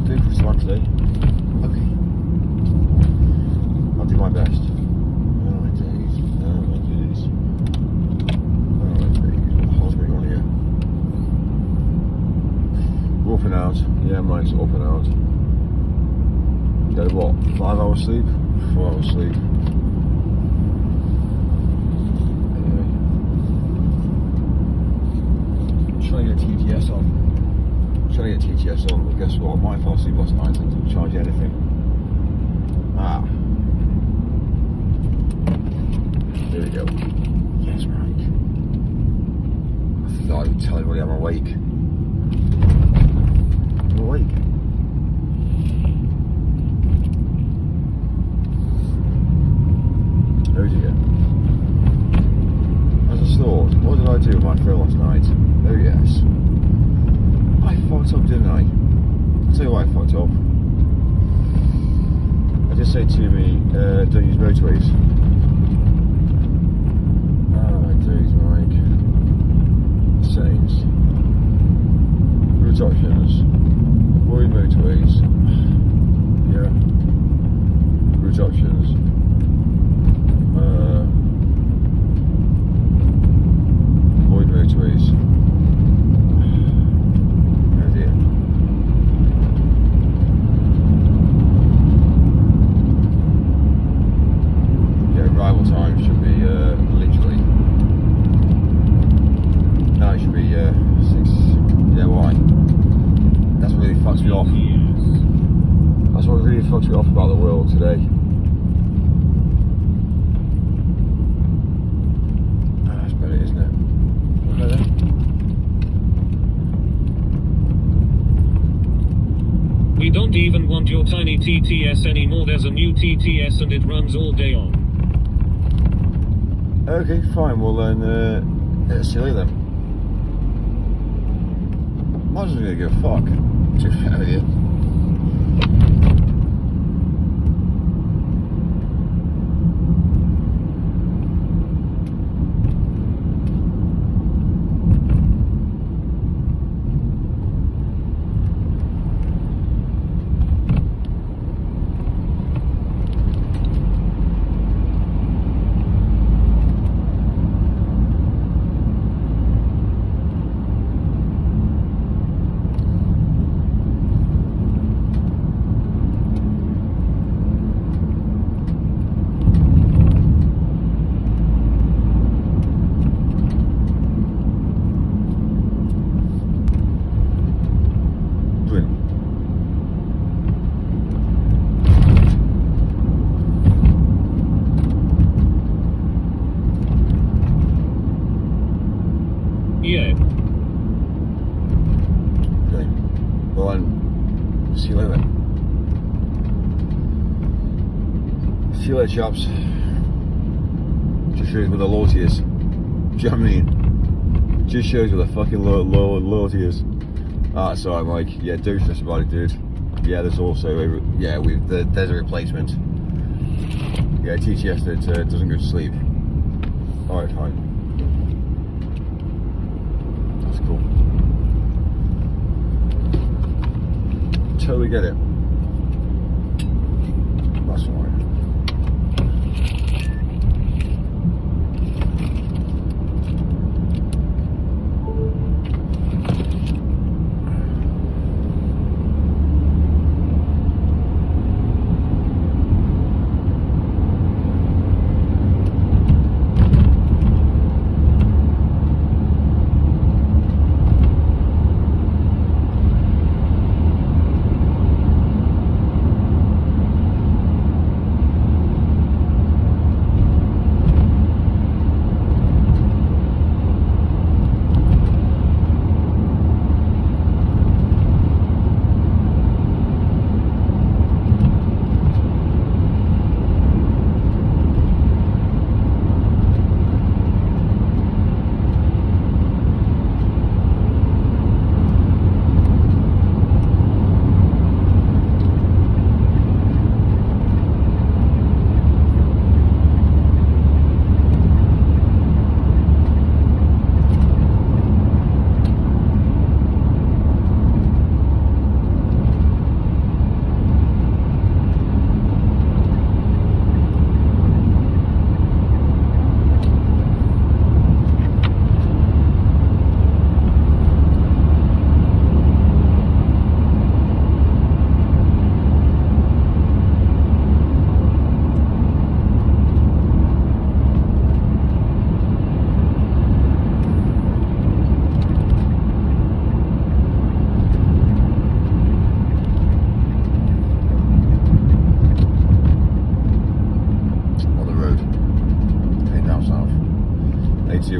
might do for one today. Okay. I'll do my best. Oh my days. Oh my days. Oh my days. What the hell's going on here? We're up and out. Yeah, Mike's up and out. Get what? 5 hours sleep? 4 hours sleep. Anyway. Trying to get TTS on. Trying to get TTS on, but guess what? I might fall asleep last night and didn't charge anything. Ah. There we go. Yes, Mike. I thought I would tell everybody I'm awake. I'm awake. Oh dear. As I thought, what did I do with my thrill last night? Oh yes. I fucked up, didn't I? I'll tell you why I fucked up. I just said to me, don't use motorways. Oh my days, Mike. Settings. Route options. Avoid motorways. Yeah. Route options. Avoid motorways. Oh dear. Yeah, arrival time should be literally. No, it should be 6. Yeah, why? That's what really fucks me off. That's what really fucks me off about the world today. That's better, isn't it? Better? We don't even want your tiny TTS anymore. There's a new TTS and it runs all day on. Okay, fine. Well then, see you later then. Might as well really give a fuck. To be fair with you. Yeah. Okay. Well then, see you later. See you later, chaps. Just shows where the loyalty is. Do you know what I mean? Just shows where the fucking loyalty is. Ah, sorry, Mike. Yeah, don't stress about it, dude. Yeah, there's also there's a replacement. Yeah, TTS that doesn't go to sleep. Alright, fine. That's cool. Totally get it. That's fine.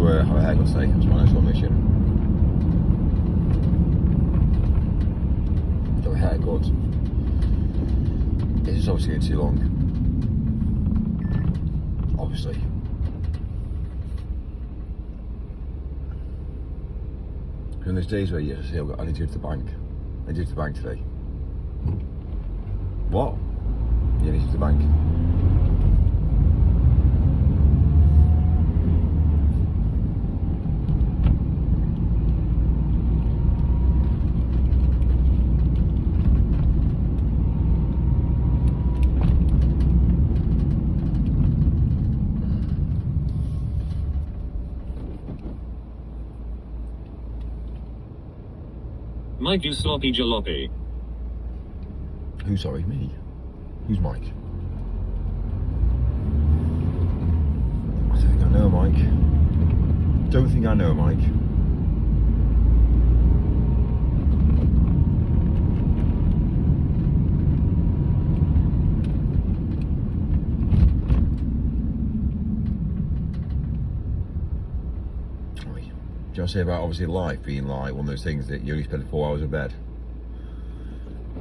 have a haircut today. That's my next one mission. Have a haircut. It's just obviously getting too long. Obviously. And there's days where you just say, I need to go to the bank. I need to go to the bank today. What? Yeah, I need to go to the bank. Mike, you sloppy jalopy. Who, sorry? Me? Who's Mike? I don't think I know Mike. Don't think I know Mike. Do you want to say about obviously life being like one of those things that you only spend 4 hours in bed?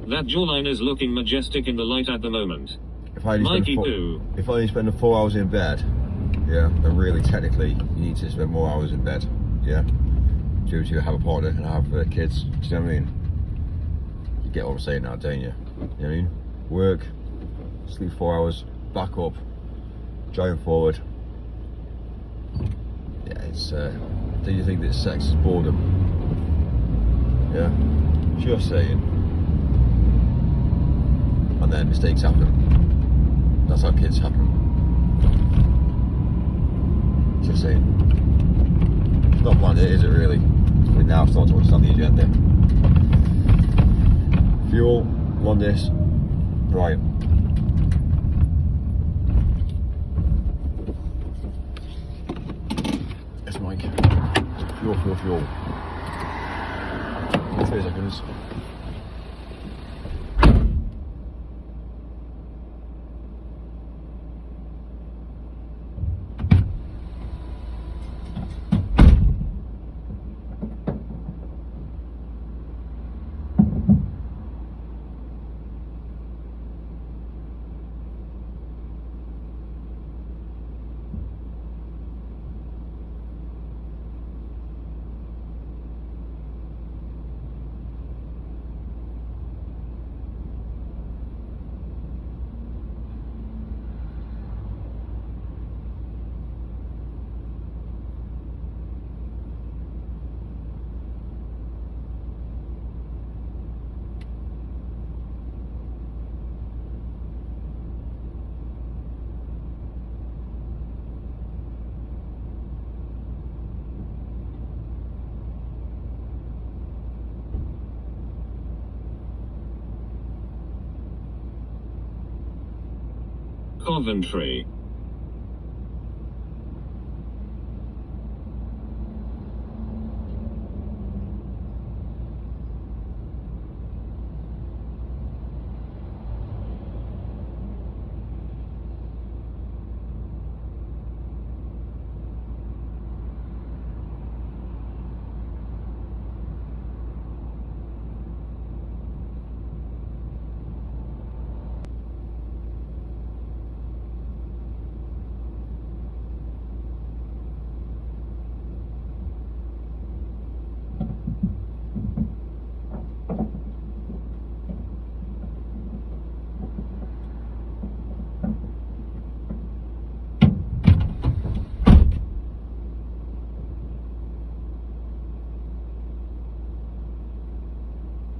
That jawline is looking majestic in the light at the moment. If I only spend 4 hours in bed, yeah, then really technically you need to spend more hours in bed, yeah, to have a partner and have kids. Do you know what I mean? You get what I'm saying now, don't you? You know what I mean? Work, sleep 4 hours, back up, driving forward. Yeah, it's. Do you think that sex is boredom? Yeah, just saying. And then mistakes happen. That's how kids happen. Just saying. It's not planned, is it really? We now start to understand the agenda. Fuel, Londis, right. Yes, Mike. Fuel. 3 seconds. Coventry.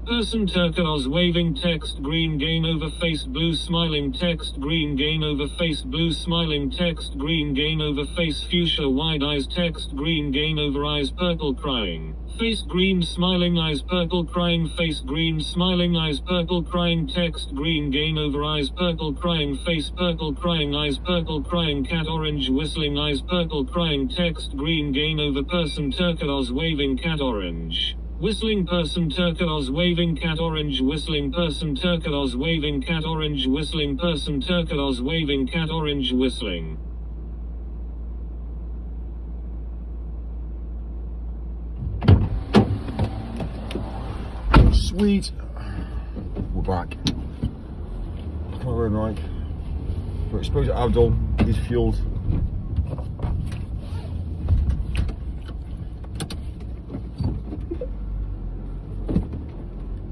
Person turquoise waving text green gain over face blue smiling text green gain over face blue smiling text green gain over face fuchsia wide eyes text green gain over eyes purple crying face green smiling eyes purple crying face green smiling eyes purple crying text green gain over eyes purple crying face purple crying eyes purple crying cat orange whistling eyes purple crying text green gain over person turquoise waving cat orange whistling person turquoise waving cat orange whistling person turquoise waving cat orange whistling person turquoise waving cat orange whistling. Sweet. We're back. Come on, road, Mike. We're exposed to Abdul. He's fueled.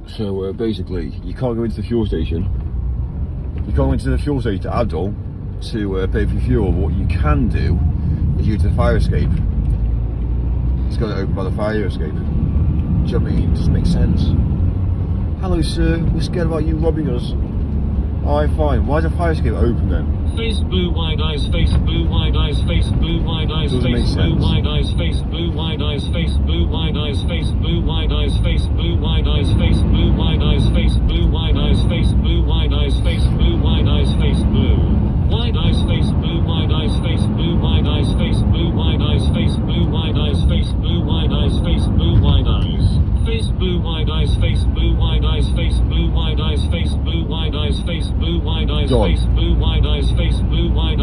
So basically, you can't go into the fuel station. You can't go into the fuel station to Abdul to pay for your fuel. What you can do is use the fire escape. It's got to open by the fire escape. Do you know what I mean? It doesn't make sense. Hello, sir. We're scared about you robbing us. Alright, fine. Why is the fire escape open then? Face blue, wide eyes, face blue, wide eyes, face blue, wide eyes, Doesn't make face blue, sense. wide eyes, face blue, wide eyes, face blue, wide eyes, face blue, wide eyes, face blue, wide eyes, face blue, wide eyes, face blue, wide eyes, face blue, wide eyes, face blue, wide eyes, face blue. Wide eyes, face blue, wide eyes, face blue, wide eyes, face blue, wide eyes, face blue, wide eyes, face blue, wide eyes, face blue, wide eyes. Face blue, wide eyes, face blue, wide eyes, face blue, wide eyes, face blue, wide eyes, face blue, wide eyes, face blue, wide eyes, face blue, wide eyes, face blue, wide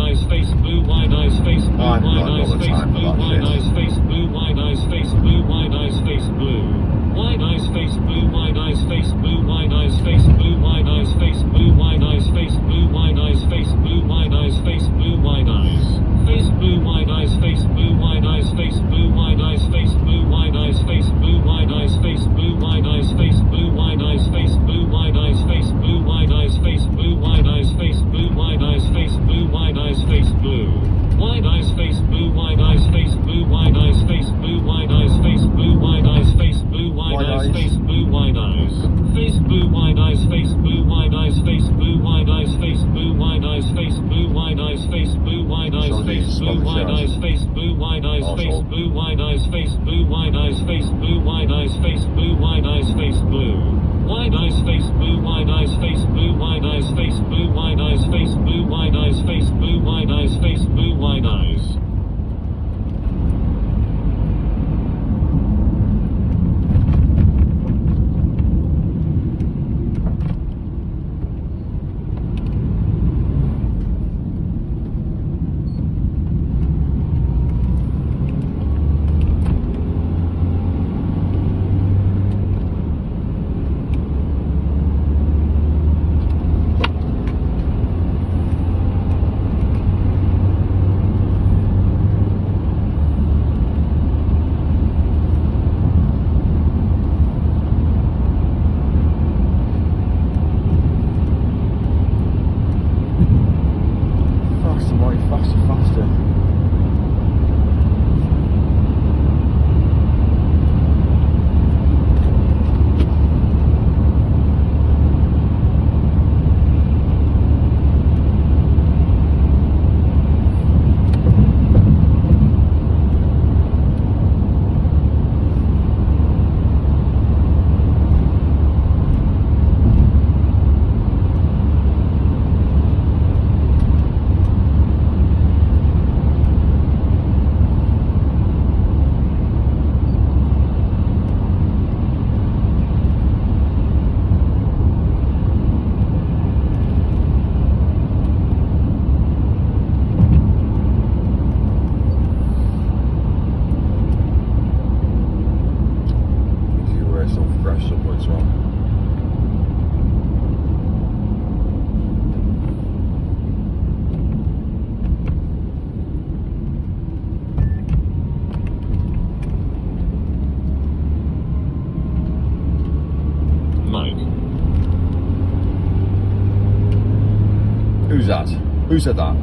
eyes, face blue, wide eyes, face blue, wide eyes, face blue, wide eyes, face blue, wide eyes, face blue. Wide eyes, face blue, wide eyes, face blue, wide eyes, face blue, wide eyes, face blue, wide eyes, face blue, wide eyes, face blue, wide eyes, face blue, wide eyes. Face blue, wide eyes, face blue, wide eyes, face blue, wide eyes, face blue, wide eyes, face blue, wide eyes, face blue, wide eyes, face blue, wide eyes, face blue, wide eyes, face blue, wide eyes, face blue, wide eyes, face blue, wide eyes, face blue, wide eyes, face blue. Wide eyes, face blue, wide eyes, face blue, wide eyes, face blue, wide eyes, face blue, wide eyes, face blue, wide eyes, face blue, wide eyes. Face blue, wide eyes, face blue, wide eyes, face blue, wide eyes, face blue, wide eyes, face blue, wide eyes, face blue, wide eyes, face blue, wide eyes, face blue, wide eyes, face blue, wide eyes, face blue, wide eyes, face blue, wide eyes, face blue, wide eyes, face blue. Wide eyes, face blue, wide eyes, face blue, wide eyes, face blue, wide eyes, face blue, wide eyes, face blue, wide eyes, face blue, wide eyes. Faster. Who's that? Who said that?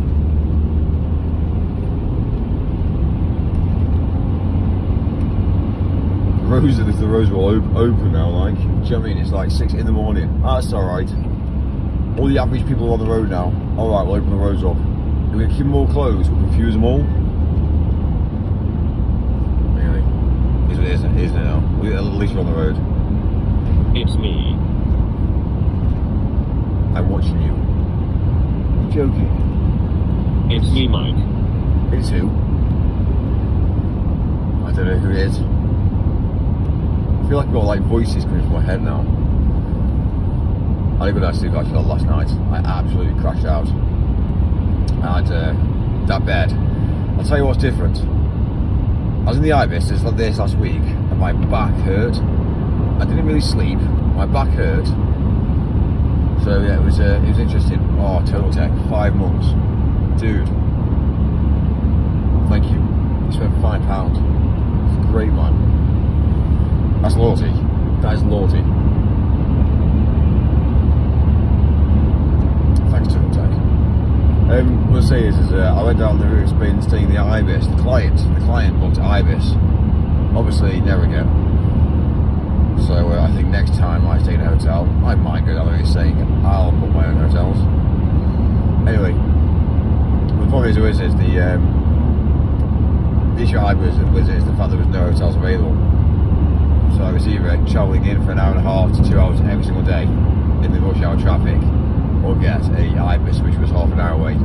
The roads are all open now, like. Do you know what I mean? It's like 6 in the morning. That's alright. All the average people are on the road now. Alright, we'll open the roads up. If we keep them all closed, we'll confuse them all. Really? Isn't it now? At least we're on the road. It's me. I'm watching you. You're joking. It's me, Mike. It's who? I don't know who it is. I feel like I've got like voices coming from my head now. I didn't go down to sleep actually last night. I absolutely crashed out. And that bed. I'll tell you what's different. I was in the Ibis this last week and my back hurt. I didn't really sleep. My back hurt. So yeah, it was interesting. Oh, Total Tech, 5 months, dude. Thank you. You spent £5. It's great, man. That's loyalty. That is loyalty. Thanks, Total Tech. What I say is I went down the route of staying in the Ibis. The client booked Ibis. Obviously, never again. So I think next time I stay in a hotel, I might go down there saying I'll book my own hotels. Anyway, the point is the issue I had was the fact there was no hotels available. So I was either travelling in for an hour and a half to 2 hours every single day in the rush hour traffic, or get a Ibis which was half an hour away.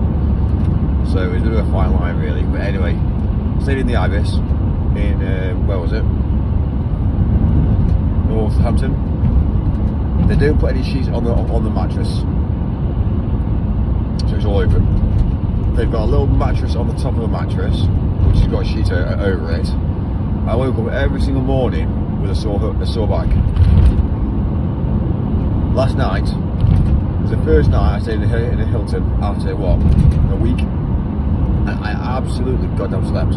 So it was a bit of a fine line really. But anyway, stayed in the Ibis in where was it? Northampton. They don't put any sheets on the mattress, so it's all open. They've got a little mattress on the top of the mattress, which has got a sheet over it. I woke up every single morning with a sore back. Last night was the first night I stayed in a Hilton after what, a week, and I absolutely goddamn slept.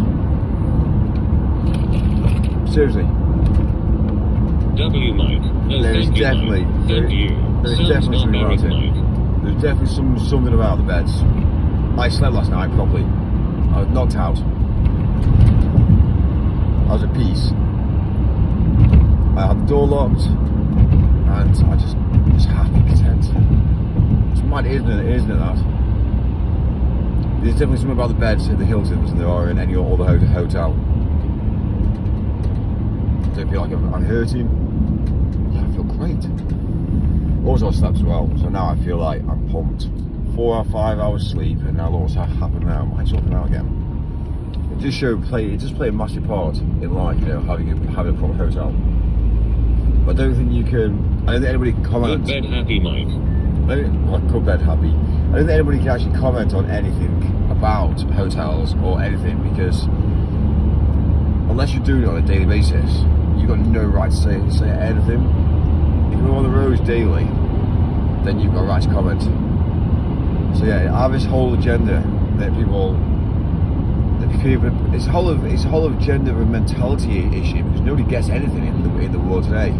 Seriously. W Mike. No, There's thank definitely you, Mike. Thank you. there's Sounds definitely something about barbaric, it. Mike. There's definitely something about the beds. I slept last night properly. I was knocked out. I was at peace. I had the door locked, and I just happy, content. It's mad, isn't it? That there's definitely something about the beds at the Hiltons than there are in any other hotel. I don't feel like I'm hurting. Yeah, I feel great. Also, I slept as well, so now I feel like I'm pumped. 4 or 5 hours sleep, and now what's happened now? Might sort them out again. It just play a massive part in life, you know, having a proper hotel. But I don't think you can. I don't think anybody can comment. Good bed happy, Mike. Good bed happy. I don't think anybody can actually comment on anything about hotels or anything, because unless you're doing it on a daily basis, you've got no right to say anything. If you're on the roads daily, then you've got a right to comment. So yeah, I have this whole agenda that people it's a whole of gender and mentality issue, because nobody gets anything in the world today.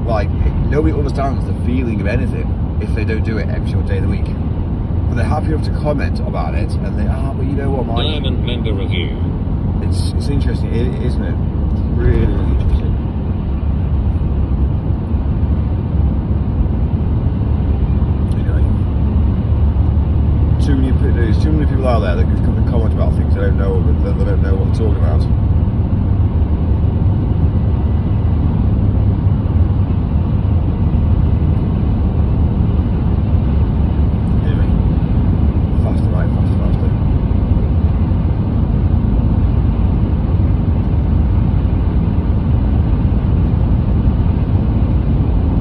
Like, nobody understands the feeling of anything if they don't do it every single day of the week. But they're happy enough to comment about it, and they but you know what, Mike? Diamond member review. It's interesting, isn't it? Really, really interesting. There's too many people out there that can come and comment about things they don't know what they're talking about. Anyway, faster, mate, faster.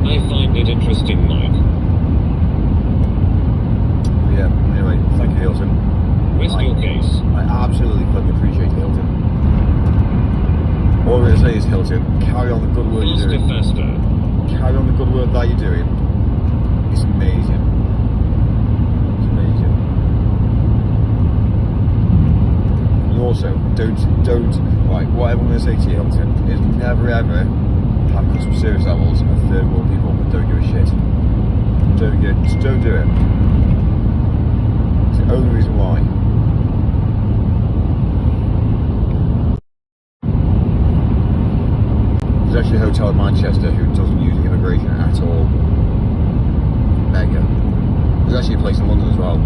I find it interesting, Mike. Yeah, anyway, thank you, Hilton. Rest your case. I absolutely fucking appreciate Hilton. All I'm going to say is, Hilton, carry on the good work you're doing. Faster. Carry on the good work that you're doing. It's amazing. It's amazing. And also, don't, like, what I'm going to say to you, Hilton, is never ever have customer service levels of third world people that don't give a shit. Just don't do it. It's the only reason why. There's actually a hotel in Manchester who doesn't use immigration at all. Mega. There's actually a place in London as well.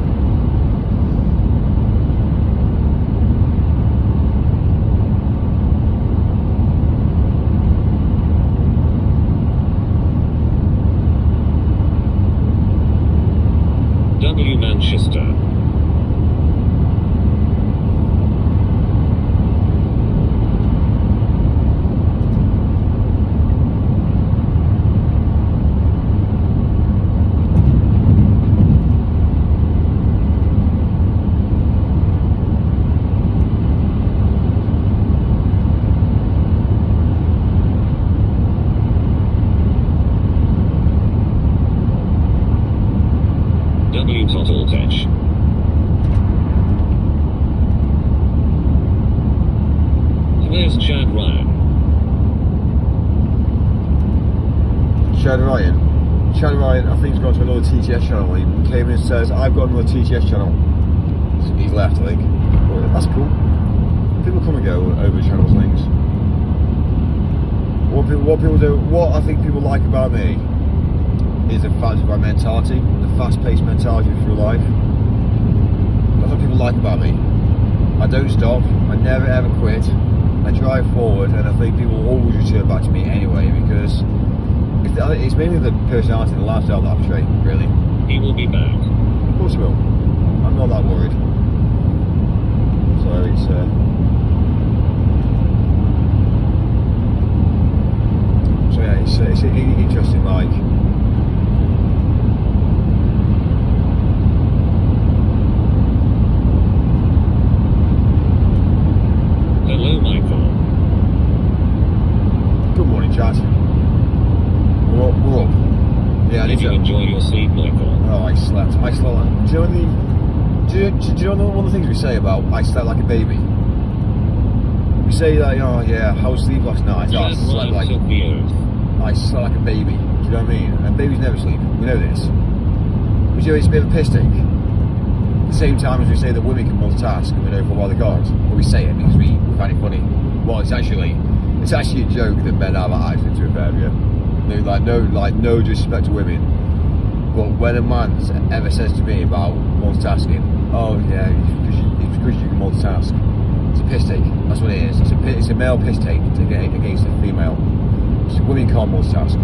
W Manchester. Chad Ryan, I think he's gone to another TTS channel. He came in and says, I've got another TTS channel. He's left, I think. Well, that's cool. People come and go over channels things. What I think people like about me is the fact of my mentality, the fast-paced mentality through life. That's what people like about me. I don't stop, I never ever quit, I drive forward, and I think people will always return back to me anyway, because it's mainly the personality and the lifestyle that I portray, really. He will be back. Of course he will. I'm not that worried. So it's it's interesting, like. Hello, Michael. Good morning, chat. We're up. Yeah, I need Did you to. enjoy your sleep, Michael? Oh, I slept. Do you know one of the things we say about I slept like a baby? We say that, oh yeah, how was sleep last night? Oh, I slept like took the oath. I slept like a baby. Do you know what I mean? And babies never sleep. We know this. But you know, it's a bit of a piss take. At the same time as we say that women can multitask, and we know for a while they can't. But we say it because we find it funny. Well, it's actually a joke that men have that attitude to a fair view. No disrespect to women. But when a man ever says to me about multitasking, oh yeah, it's because you can multitask. It's a piss take. That's what it is. It's a male piss take to get against a female. So women can't multitask.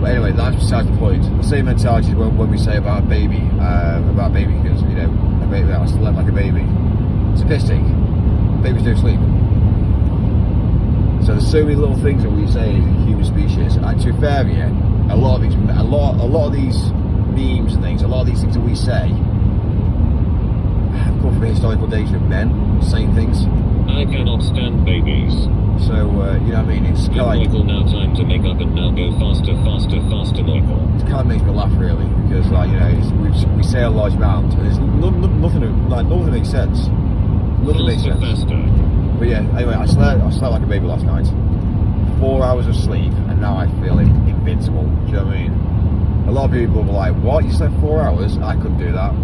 But anyway, that's besides the point. The same mentality when we say about a baby because, you know, a baby that I slept like a baby. It's a piss take. Babies don't sleep. So there's so many little things that we say as a human species. And to be fair, yeah, a lot of these memes and things, a lot of these things that we say have come from historical data of men saying things. I cannot stand babies. So, you know what I mean? It's kind of like, Michael, now time to make up and now go faster, Michael. it kind of makes me laugh really, because like, you know, we say a large amount, and there's nothing makes sense. Nothing makes sense. Faster. But yeah, anyway, I slept like a baby last night. 4 hours of sleep, and now I feel invincible. Do you know what I mean? A lot of people were like, what? You slept 4 hours? I couldn't do that.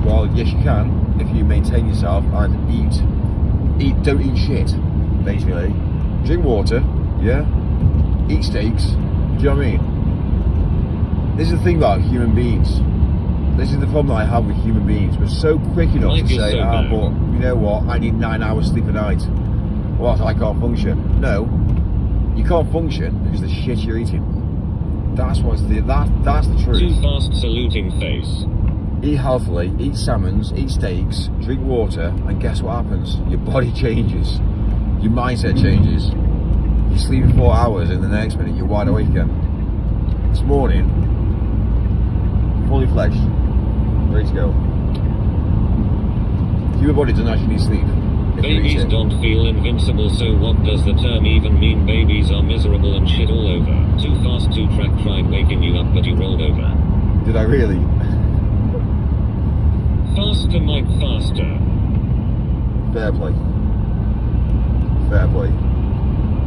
Well, yes you can, if you maintain yourself and don't eat shit, basically. Drink water, yeah? Eat steaks. Do you know what I mean? This is the thing about human beings. This is the problem that I have with human beings. We're so quick enough to say, but you know what, I need 9 hours sleep a night, or else I can't function. No, you can't function because of the shit you're eating. That's the truth. Too fast saluting face. Eat healthily, eat salmons, eat steaks, drink water, and guess what happens? Your body changes. Your mindset changes. You sleep 4 hours, and the next minute you're wide awake again. This morning, fully fledged, ready to go. Human body doesn't actually need sleep. Babies don't feel invincible, so what does the term even mean? Babies are miserable and shit all over. Too fast, too track tried waking you up, but you rolled over. Did I really? Faster, Mike, faster. Fair play. Fair play.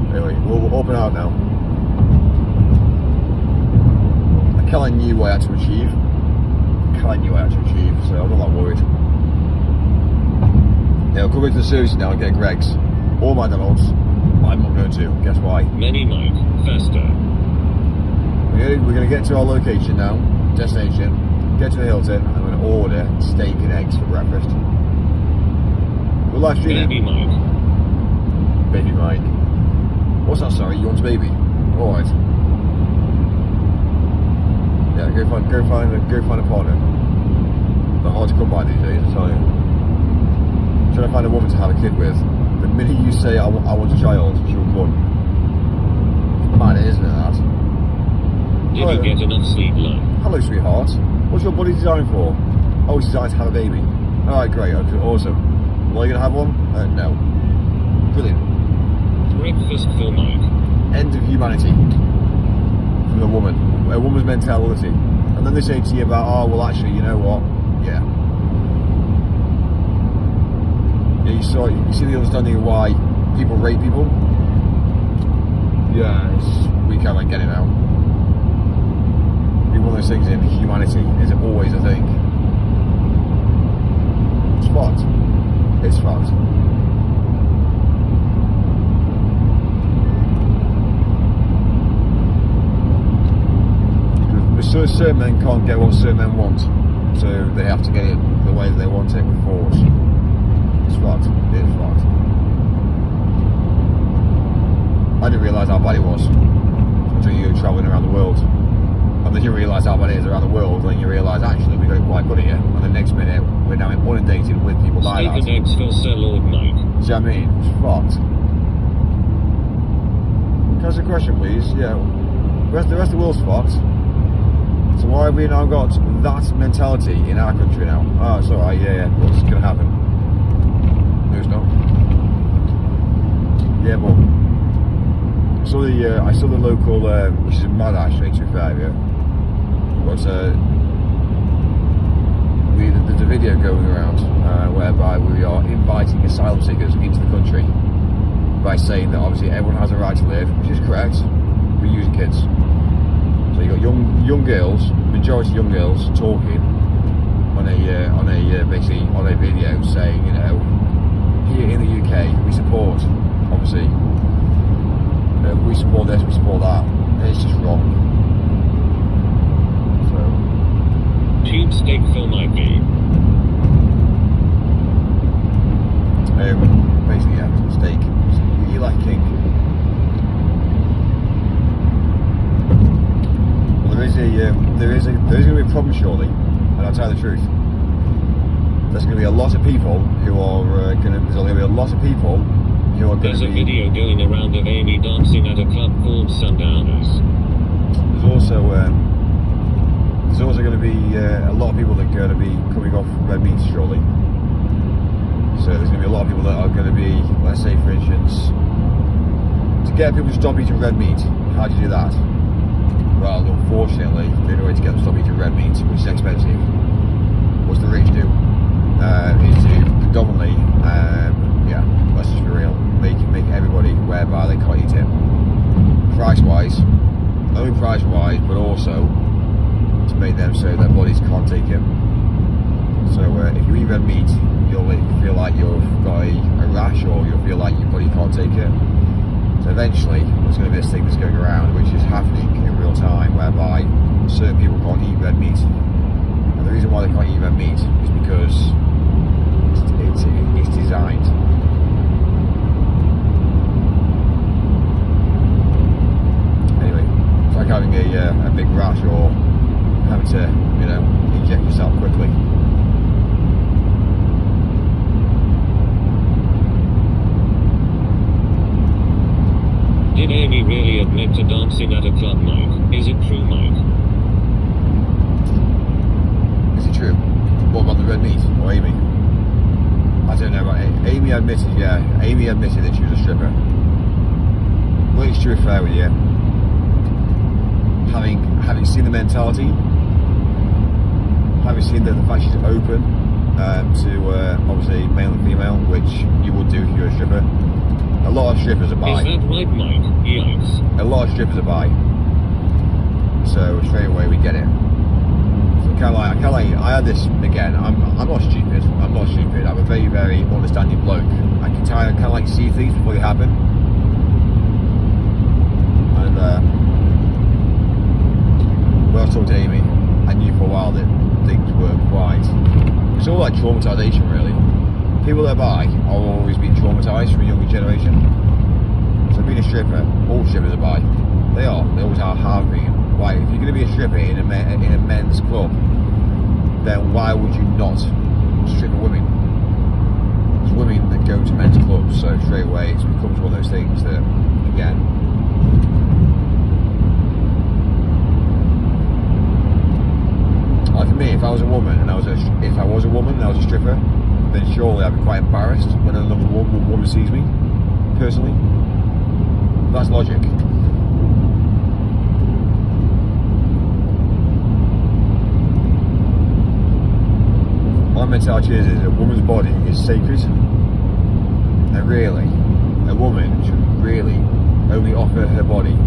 Anyway, we'll open out now. I kind of knew what I had to achieve. So I'm not that worried. Yeah, I'll go back to the service now and get Greg's or McDonald's. I'm not going to. Guess why? Many Mike, faster. We're going to get to our location now, destination, get to the Hilton, and I'm going to order steak and eggs for breakfast. We're live streaming. Baby Mike. Baby Mike. What's that, sorry? You want a baby? Alright. Yeah, go find a partner. They're hard to come by these days, I tell you. Trying to find a woman to have a kid with. The minute you say I want a child, she'll run. Mad, isn't it, that? Did you get enough sleep, love? Hello, sweetheart. What's your body designed for? Oh, it's designed to have a baby. Alright, great. Okay, awesome. Well, are you going to have one? No. Brilliant. Breakfast for Mike. End of humanity. From the woman. A woman's mentality. And then they say to you about, oh, well, actually, you know what? Yeah. Yeah, you see the understanding of why people rape people? Yeah, we kind of get it now. those things in humanity is always a thing. It's fucked. It's fucked. So certain men can't get what certain men want, so they have to get it the way that they want it with force. It's fucked. It is fucked. I didn't realise how bad it was until you go travelling around the world. And then you realise how bad it is around the world, and then you realise actually we got it quite good here. And the next minute we're now inundated with people like that. Steak and eggs for Sir Lord Mike. Do you know what I mean? It's fucked. Can I ask a question, please? Yeah. The rest of the world's fucked. So why have we now got that mentality in our country now? Oh, it's alright, yeah, what's going to happen? No, it's not. Yeah, but I saw the local, which is mad actually, to be fair, yeah. But there's a video going around whereby we are inviting asylum seekers into the country by saying that obviously everyone has a right to live, which is correct. We're using kids. So you got young girls, majority young girls, talking on a basically on a video saying, you know, here in the UK we support, obviously, we support this, we support that. And it's just wrong. So Tube steak for Mikey. Basically, yeah, steak. You like king. There is going to be a problem shortly, and I'll tell you the truth. There's going to be a lot of people who are there's going to be a lot of people who are going There's to a be. video going around of Amy dancing at a club called Sundowners. There's also going to be a lot of people that are going to be coming off red meat shortly. So there's going to be a lot of people that are going to be, let's say for instance, to get people to stop eating red meat. How do you do that? Well, unfortunately, the only way to get them to stop eating red meat, which is expensive, what's the rich do? Is to predominantly, let's just be real, make everybody whereby they can't eat it. Price-wise, not only price-wise, but also to make them so their bodies can't take it. So if you eat red meat, you'll feel like you've got a rash, or you'll feel like your body can't take it. So eventually, there's going to be this thing that's going around, which is happening in real time, whereby certain people can't eat red meat. And the reason why they can't eat red meat is because it's designed. Anyway, it's like having a big rash, or having to, you know, inject yourself quickly. Did Amy really admit to dancing at a club, Mike? Is it true, Mike? Is it true? What about the red meat, or Amy? I don't know about Amy. Admitted that she was a stripper. Well, it's to be fair with you, having seen the mentality, having seen the fact she's open to obviously male and female, which you would do if you're a stripper. A lot of strippers are bi. Is that right, Mike? Yikes. A lot of strippers are bi. So straight away we get it. So I had this again. I'm not stupid. I'm not stupid. I'm a very, very understanding bloke. I can kind of like see things before they happen. And when I was talking to Amy, I knew for a while that things were quite. It's all like traumatisation, really. People that are bi are always being traumatised from a younger generation. So being a stripper, all strippers are bi. They are. They always have been. Why? If you're going to be a stripper in a men's club, then why would you not strip women? There's women that go to men's clubs, so straight away it becomes one of those things that, again, like for me, if I was a woman and I was a stripper, then surely I'd be quite embarrassed when another woman sees me, personally. That's logic. My mentality is a woman's body is sacred, and really, a woman should really only offer her body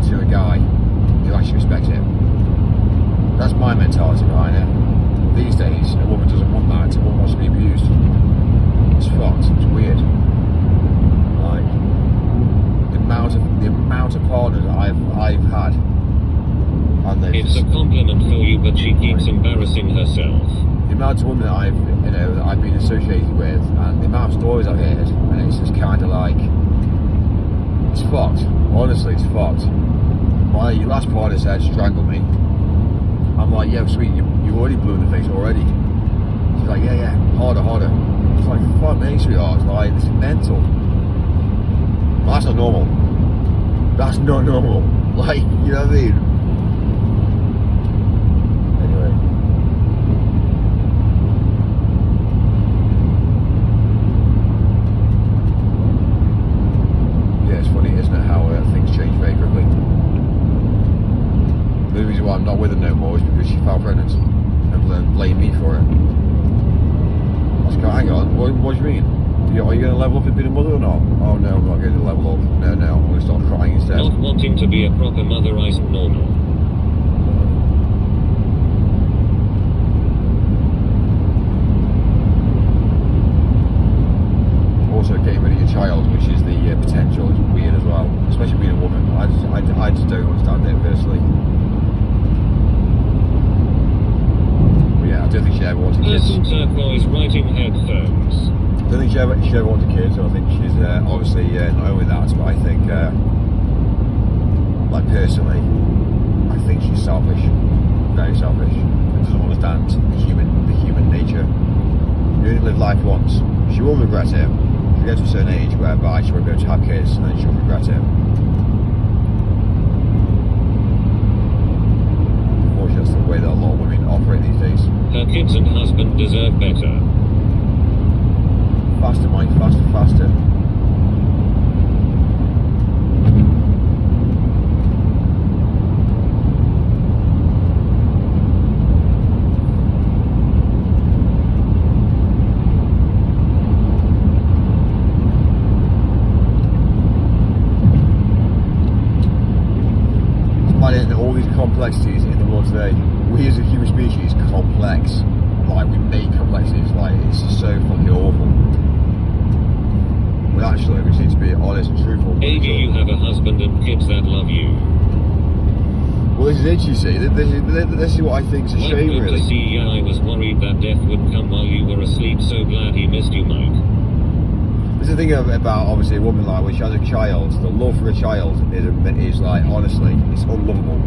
to a guy who actually respects it. That's mentality behind it. These days, a woman doesn't want that. A woman wants to be abused. It's fucked. It's weird. Like the amount of partners I've had. And It's a compliment for you, but she keeps embarrassing herself. The amount of women that I've been associated with, and the amount of stories I've heard, and it's just kind of like, it's fucked. Honestly, it's fucked. My last partner said, strangle me. I'm like, yeah, sweet, you already blew in the face already. She's like, yeah, harder. It's like, fuck me, sweetheart. It's like, this is mental. Well, that's not normal. That's not normal. Like, you know what I mean? Anyway. Yeah, it's funny, isn't it, how things change very quickly. The reason why I'm not with her no more is because she fell pregnant and blame me for it. Hang on, what do you mean? Are you going to level up and be a mother or not? Oh no, I'm not going to level up. No, I'm going to start crying instead. Not wanting to be a proper mother isn't normal. Also, getting rid of your child, which is the potential, is weird as well. Especially being a woman. I just don't understand it personally. I don't think she ever wanted kids. Person turquoise writing headphones. I don't think she ever wanted kids. I think she's obviously not only that, but I think, like personally, I think she's selfish, very selfish, and doesn't understand the human nature. You only live life once. She will regret it. She'll get to a certain age whereby she won't be able to have kids, and then she'll regret it. Unfortunately, that's the way that a lot of women operate these days. Her kids and husband deserve better. Faster, Mike, faster. All these complexities in the world today. We as a human species complex. Like, we make complexities. Like, it's just so fucking awful. But actually, we need to be honest and truthful. Maybe you have a husband and kids that love you. Well, this is it, you see. This is what I think is a shame, Good really. to see ya. I was worried that death would come while you were asleep. So glad he missed you, Mike. There's the thing about, obviously, a woman like when she has a child, the love for a child is like, honestly, it's unlovable.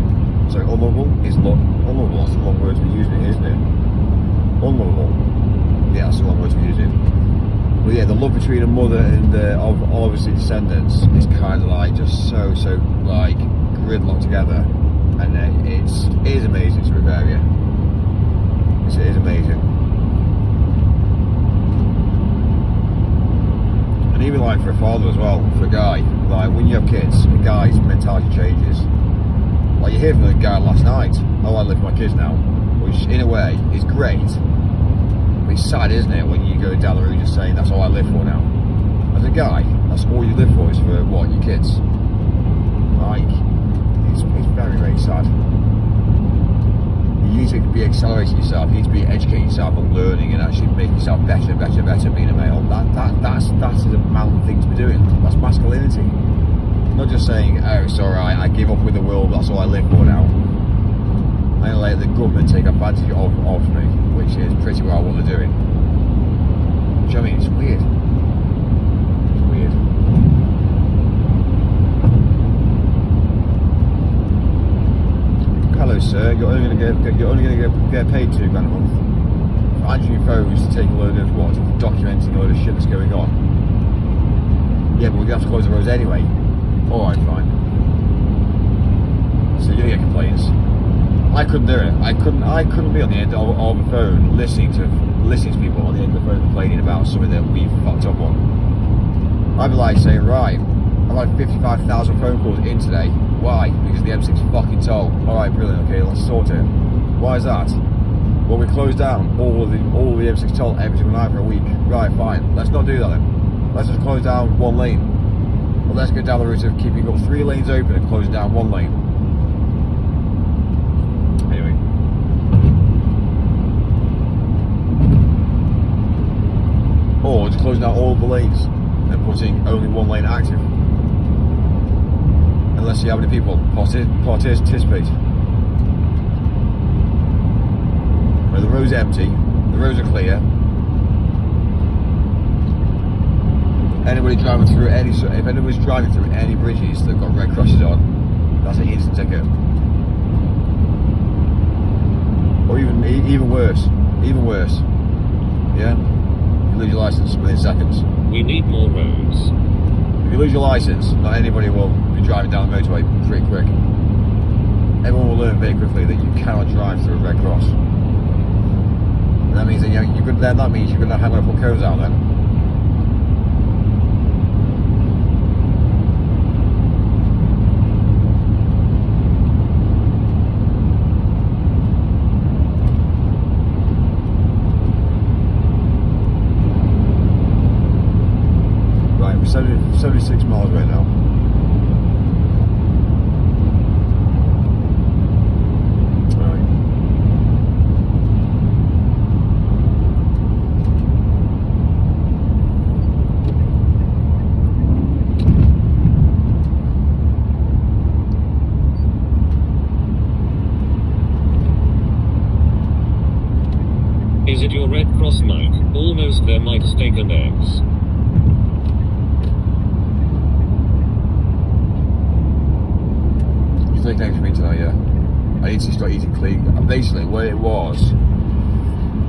So unlovable is unlovable. That's the wrong word to be using, isn't it? Unlovable. Yeah, that's the wrong word to be using. But yeah, the love between a mother and of obviously descendants is kind of like just so like gridlocked together, and it is amazing to be fair. Yeah, it is amazing. And even like for a father as well, for a guy, like when you have kids, a guy's mentality changes. Like you hear from the guy last night, oh, I live with my kids now, which in a way is great, but it's sad, isn't it, when you go down the road just saying that's all I live for now. As a guy, that's all you live for is for what, your kids? Like, it's very, very sad. You need to be accelerating yourself, you need to be educating yourself and learning and actually making yourself better and better and better being a male. That's a mountain thing to be doing. That's masculinity. Not just saying, oh, it's alright, I give up with the world, that's all I live for now. I'm going to let the government take advantage of me, which is pretty well what they're doing. Which I mean, it's weird. It's weird. Hello, sir. You're only going to get paid £2 grand a month for answering phones to take a load of what, documenting a load of shit that's going on. Yeah, but we're going to have to close the roads anyway. Alright, fine. So you're gonna get complaints. I couldn't do it. I couldn't be on the end of the phone listening to people on the end of the phone complaining about something that we fucked up on. I'd be like saying, right, I've had 55,000 phone calls in today. Why? Because the M6 fucking toll. Alright, brilliant, okay, let's sort it. Why is that? Well, we closed down all the M6 toll every single night for a week. Right, fine. Let's not do that then. Let's just close down one lane. Well, let's go down the route of keeping up 3 lanes open and closing down 1 lane. Anyway. closing out all the lanes and putting only one lane active. And let's see how many people participate. Where the roads are empty, the roads are clear. Anybody driving through if anybody's driving through any bridges that have got red crosses on, that's an instant ticket. Or even worse, yeah? You lose your license within seconds. We need more roads. If you lose your license, not anybody will be driving down the motorway pretty quick. Everyone will learn very quickly that you cannot drive through a red cross. And that means that you're going to have to put cones out then. Right, we're 76 miles right now. Is it your Red Cross mic? Almost there, mic steak and eggs. You take eggs for me tonight, yeah? I need to start eating clean. Basically, what it was,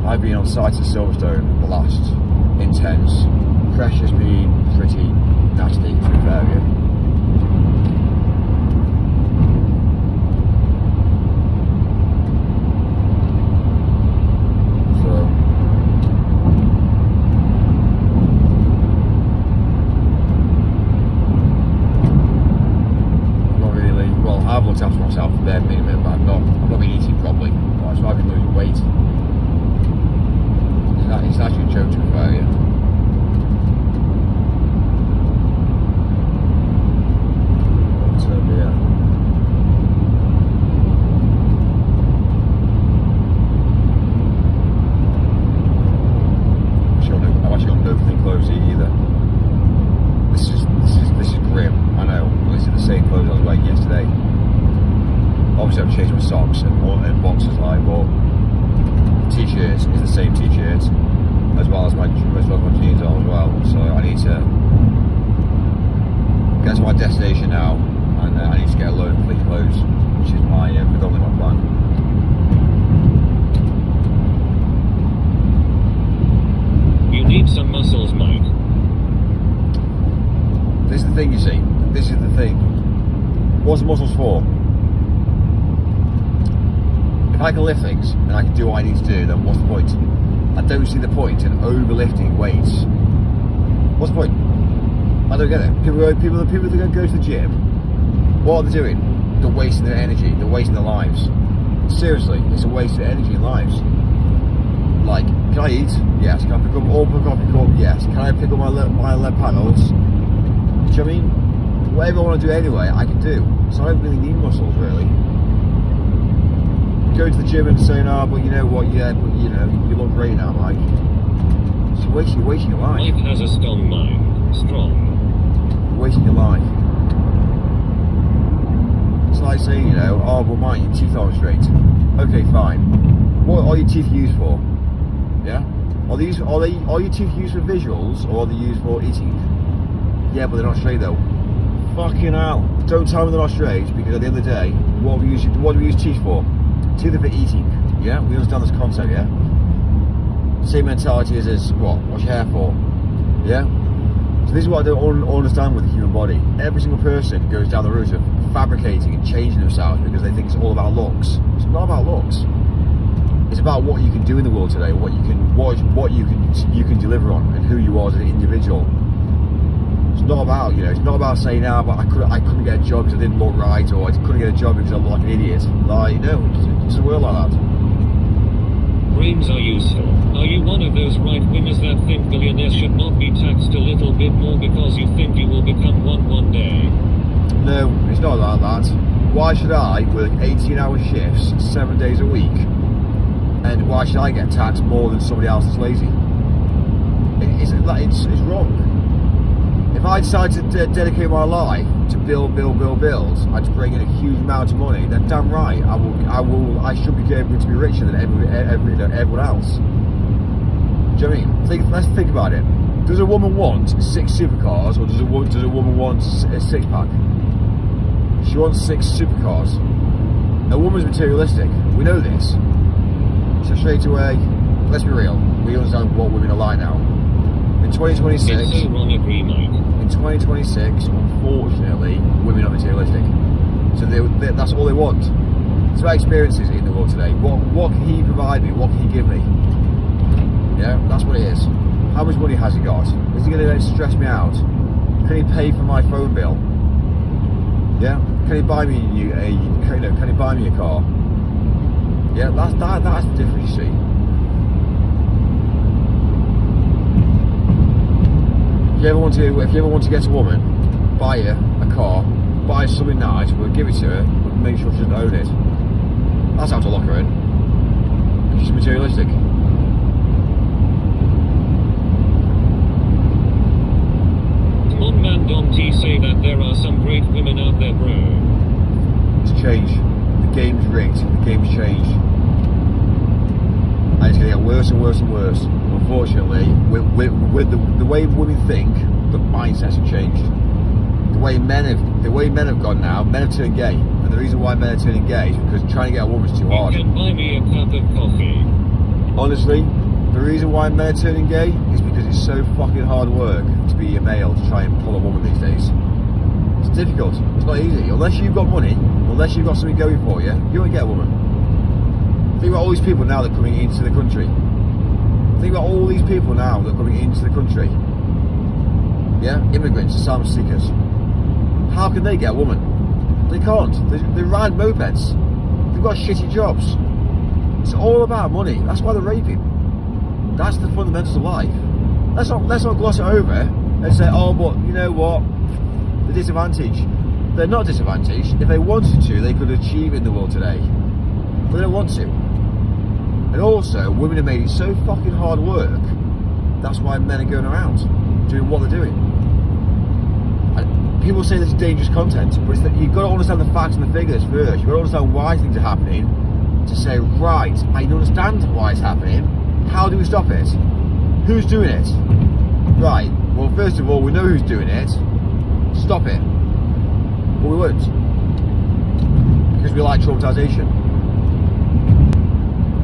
I've been on site at Silverstone the last intense. Pressure's been pretty nasty, to be fair, yeah. I've looked after myself a bare minimum, but I've not been eating properly. That's why I've been losing weight. It's actually a joke to be fair, yeah. But, yeah. I've actually got no clean clothes either. This is grim, I know. This is the same clothes I was wearing yesterday. Obviously I've changed my socks and boxers like, but t-shirts is the same t-shirts as well as my jeans on as well. So I need to get to my destination now, and I need to get a load of clean clothes, which is my predominantly my plan. You need some muscles, Mike. This is the thing, you see. This is the thing. What's the muscles for? If I can lift things and I can do what I need to do, then what's the point? I don't see the point in overlifting weights. What's the point? I don't get it. People that go to the gym, what are they doing? They're wasting their energy. They're wasting their lives. Seriously, it's a waste of energy and lives. Like, can I eat? Yes. Can I pick up all the coffee cup? Yes. Can I pick up my leg panels? Do you know what I mean? Whatever I want to do anyway, I can do. So I don't really need muscles, really. Go to the gym and saying, oh, but you know what, yeah, but you know, you look great now, Mike. It's wasting your life. Mike has a strong mind. Strong. You're wasting your life. It's like saying, you know, oh, well, Mike, your teeth aren't straight. Okay, fine. What are your teeth used for? Yeah? Are your teeth used for visuals, or are they used for eating? Yeah, but they're not straight though. Fucking hell. Don't tell me they're not straight, because at the end of the day, what do we use teeth for? Teeth are for eating, yeah? We understand this concept, yeah? Same mentality as what? What's your hair for? Yeah? So this is what I don't understand with the human body. Every single person goes down the route of fabricating and changing themselves because they think it's all about looks. It's not about looks. It's about what you can do in the world today, what you can deliver on, and who you are as an individual. It's not about, you know, it's not about saying, ah, but I couldn't get a job because I didn't look right, or I couldn't get a job because I looked like an idiot. Like, no, it's a world like that. Greens are useful. Are you one of those right-wingers that think billionaires should not be taxed a little bit more because you think you will become one day? No, it's not like that. Why should I work 18-hour shifts, 7 days a week, and why should I get taxed more than somebody else that's lazy? It's that it's wrong. If I decide to dedicate my life to build, and to bring in a huge amount of money, then damn right, I should be able to be richer than everyone else. Do you know what I mean? Let's think about it. Does a woman want 6 supercars, or does a woman want a 6-pack? She wants 6 supercars. A woman's materialistic. We know this. So straight away, let's be real. We understand what women are like now. In 2026, It's so wrong, agree, Mike. in 2026, unfortunately, women are materialistic. So that's all they want. It's about experiences in the world today. What can he provide me? What can he give me? Yeah, that's what it is. How much money has he got? Is he going to stress me out? Can he pay for my phone bill? Yeah. Can he buy me Can he buy me a car? Yeah, that's the difference. You see. If you ever want to get a woman, buy her a car, buy her something nice, we'll give it to her, we'll make sure she doesn't own it. That's how to lock her in. She's materialistic. Mon man Dom T say that there are some great women out there, bro. It's changed. The game's rigged. The game's changed. And it's going to get worse and worse and worse. Unfortunately, with the way women think, the mindsets have changed. The way men have gone now, men have turned gay. And the reason why men are turning gay is because trying to get a woman's too hard. You can buy me a cup of coffee. Honestly, the reason why men are turning gay is because it's so fucking hard work to be a male to try and pull a woman these days. It's difficult. It's not easy. Unless you've got money, unless you've got something going for you, you won't get a woman. Think about all these people now that are coming into the country. Think about all these people now that are coming into the country. Yeah? Immigrants, asylum seekers. How can they get a woman? They can't. They ride mopeds. They've got shitty jobs. It's all about money. That's why they're raping. That's the fundamentals of life. Let's not gloss it over and say, oh, but you know what? The disadvantage. They're not disadvantaged. If they wanted to, they could achieve in the world today. But they don't want to. And also, women have made it so fucking hard work. That's why men are going around doing what they're doing. And people say this is dangerous content, but it's that you've got to understand the facts and the figures first. You've got to understand why things are happening to say, right, I understand why it's happening. How do we stop it? Who's doing it? Right, well, first of all, we know who's doing it. Stop it. But we won't. Because we like traumatization.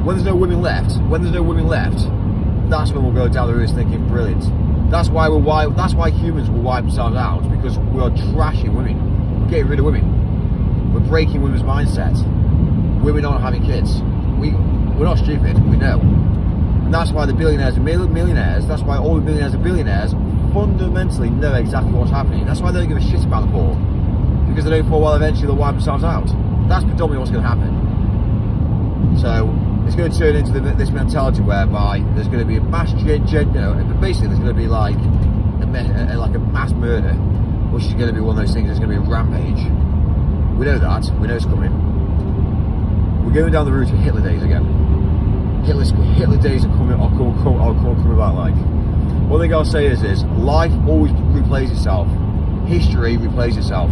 When there's no women left, that's when we'll go down the road thinking, brilliant. That's why humans will wipe themselves out, because we are trashing women. We're getting rid of women. We're breaking women's mindsets. Women aren't having kids. We're not stupid, we know. And that's why the billionaires and millionaires, that's why all the millionaires and billionaires fundamentally know exactly what's happening. That's why they don't give a shit about the poor. Because they don't fall well, eventually they'll wipe themselves out. That's predominantly what's going to happen. So, it's going to turn into this mentality whereby there's going to be a mass basically there's going to be like a mass murder, which is going to be one of those things. There's going to be a rampage. We know that. We know it's coming. We're going down the route of Hitler days again. Hitler days are coming about. Like, one thing I'll say is life always replays itself. History replays itself.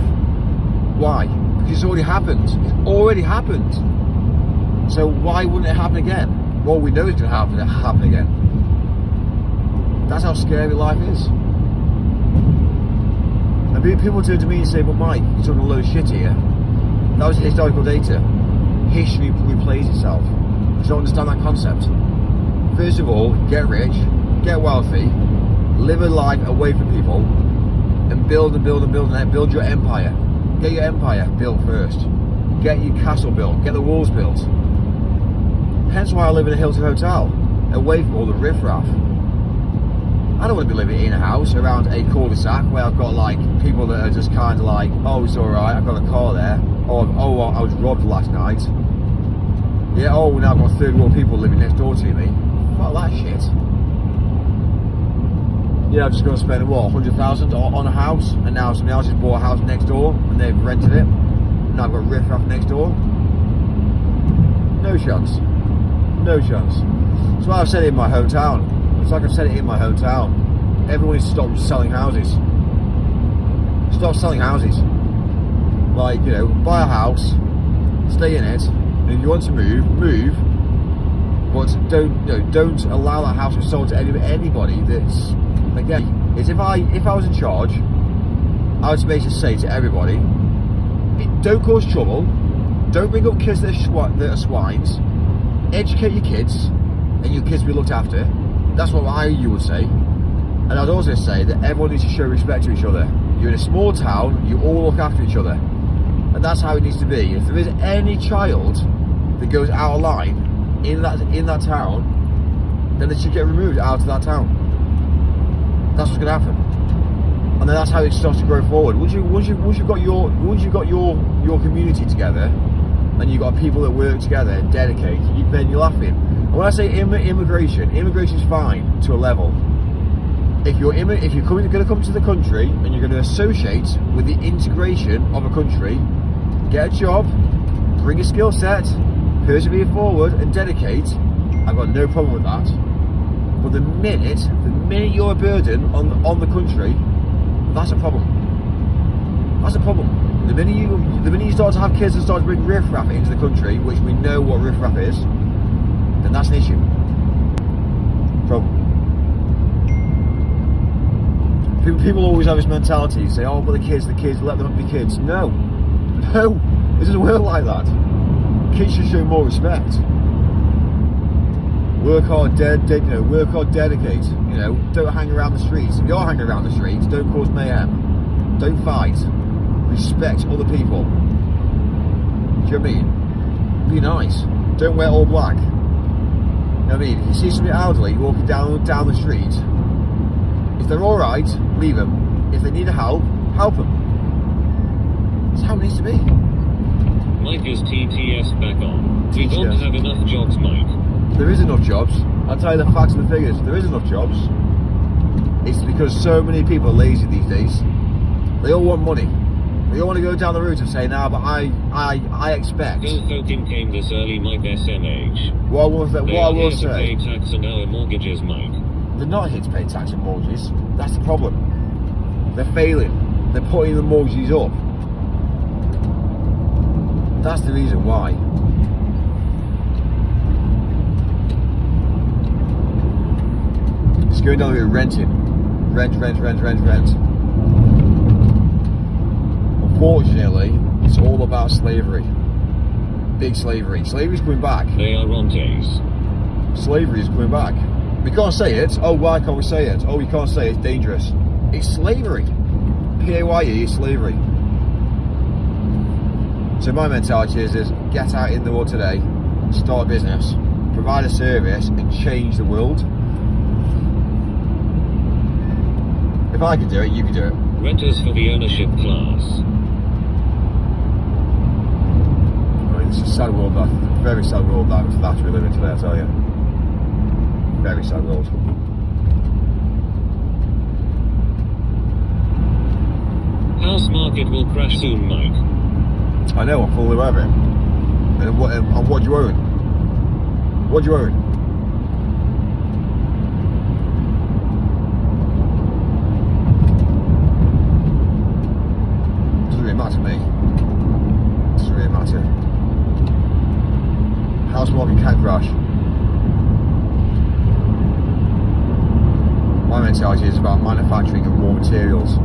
Why? Because it's already happened. It's already happened. So why wouldn't it happen again? Well, we know it's going to happen again. That's how scary life is. And people turn to me and say, but Mike, you're talking a load of shit here. That was historical data. History replays itself. You don't understand that concept. First of all, get rich, get wealthy, live a life away from people, and build your empire. Get your empire built first. Get your castle built. Get the walls built. Hence why I live in a Hilton hotel, away from all the riffraff. I don't want to be living in a house around a cul-de-sac where I've got like people that are just kind of like, oh, it's alright, I've got a car there. Or, oh, I was robbed last night. Yeah, oh, now I've got third world people living next door to me. Fuck that shit. Yeah, I'm just going to spend, what, 100,000 on a house, and now somebody else has bought a house next door, and they've rented it. Now I've got riffraff next door. No chance. No chance. That's why I've said it in my hometown. It's like I've said it in my hometown. everyone needs to stop selling houses. Stop selling houses. Like, you know, buy a house, stay in it, and if you want to move, but don't allow that house to be sold to anybody that's, again, it's if I was in charge, I would basically say to everybody, don't cause trouble, don't bring up kids that are swines, educate your kids, and your kids will be looked after. That's what you would say. And I'd also say that everyone needs to show respect to each other. You're in a small town, you all look after each other. And that's how it needs to be. If there is any child that goes out of line in that town, then they should get removed out of that town. That's what's going to happen. And then that's how it starts to grow forward. Once you've got your community together, and you've got people that work together and dedicate, then you're laughing. And when I say immigration's fine to a level. If you're going to come to the country and you're going to associate with the integration of a country, get a job, bring a skill set, persevere forward and dedicate, I've got no problem with that. But the minute you're a burden on the country, that's a problem. That's a problem. The minute you start to have kids and start to bring riffraff into the country, which we know what riffraff is, then that's an issue. Problem. People always have this mentality, say, oh, but the kids, let them be kids. No, it doesn't work like that. Kids should show more respect. Work hard, dedicate. You know, don't hang around the streets. If you're hanging around the streets, don't cause mayhem. Don't fight. Respect other people. Do you know what I mean? Be nice. Don't wear all black. You know what I mean? If you see somebody elderly walking down the street, if they're alright, leave them. If they need help them. That's how it needs to be. Mike, is TTS back on? We don't have enough jobs, Mike. There is enough jobs. I'll tell you the facts and the figures. There is enough jobs. It's because so many people are lazy these days. They all want money. They all want to go down the route of saying, nah, but I expect. Go fucking came this early, Mike SMH. What I will say. Pay tax and our mortgages, Mike. They're not here to pay tax and mortgages. That's the problem. They're failing. They're putting the mortgages up. That's the reason why. It's going down the route of renting. Rent. Unfortunately, it's all about slavery. Big slavery. Slavery's coming back. They are Rontes. Slavery is coming back. We can't say it. Oh, why can't we say it? Oh, we can't say it. It's dangerous. It's slavery. PAYE is slavery. So my mentality is get out in the world today, start a business, provide a service, and change the world. If I could do it, you could do it. Renters for the ownership class. I mean, it's a sad world, that very sad world that we live in today, I tell you. Very sad world. House market will crash soon, Mike. I know, I'm fully aware of it. And what do you own? What do you own? Doesn't really matter to me. Doesn't really matter. House market can crash. My mentality is about manufacturing and raw materials.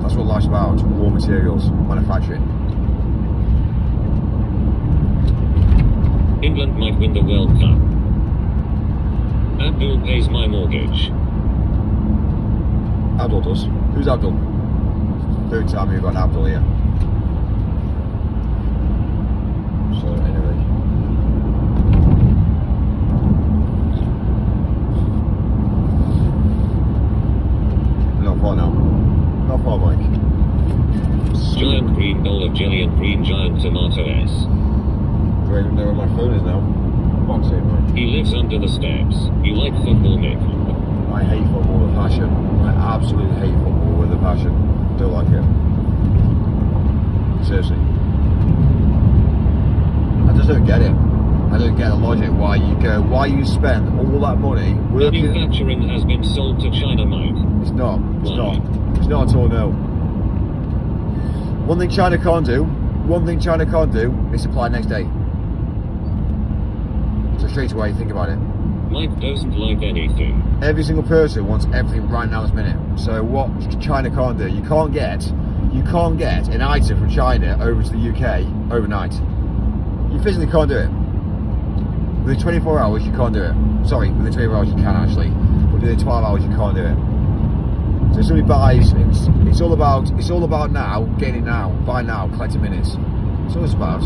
That's what life's about, raw materials, manufacturing. England might win the World Cup. Abdul pays my mortgage. Abdul does. Who's Abdul? Don't tell me you've got an Abdul here. So anyway. Not far now. Not far, Mike. Giant green bowl of jelly and green giant tomato S. Do I even know where my phone is now? Box it, Mike. He lives under the steps. You like football, Nick? I hate football with passion. I absolutely hate football with a passion. Don't like it. Seriously. I just don't get it. I don't get the logic why you spend all that money working. Manufacturing has been sold to China, Mike. It's not. It's Why? not. It's not at all. No. One thing China can't do is supply next day. So straight away, think about it. Mike doesn't like anything. Every single person wants everything right now, this minute. So what China can't do, you can't get an item from China over to the UK overnight. You physically can't do it. Within 24 hours, you can't do it. Sorry, within 24 hours you can actually, but within 12 hours you can't do it. So if somebody buys, it's all about now, getting it now, buy now, collecting minutes. That's all it's about.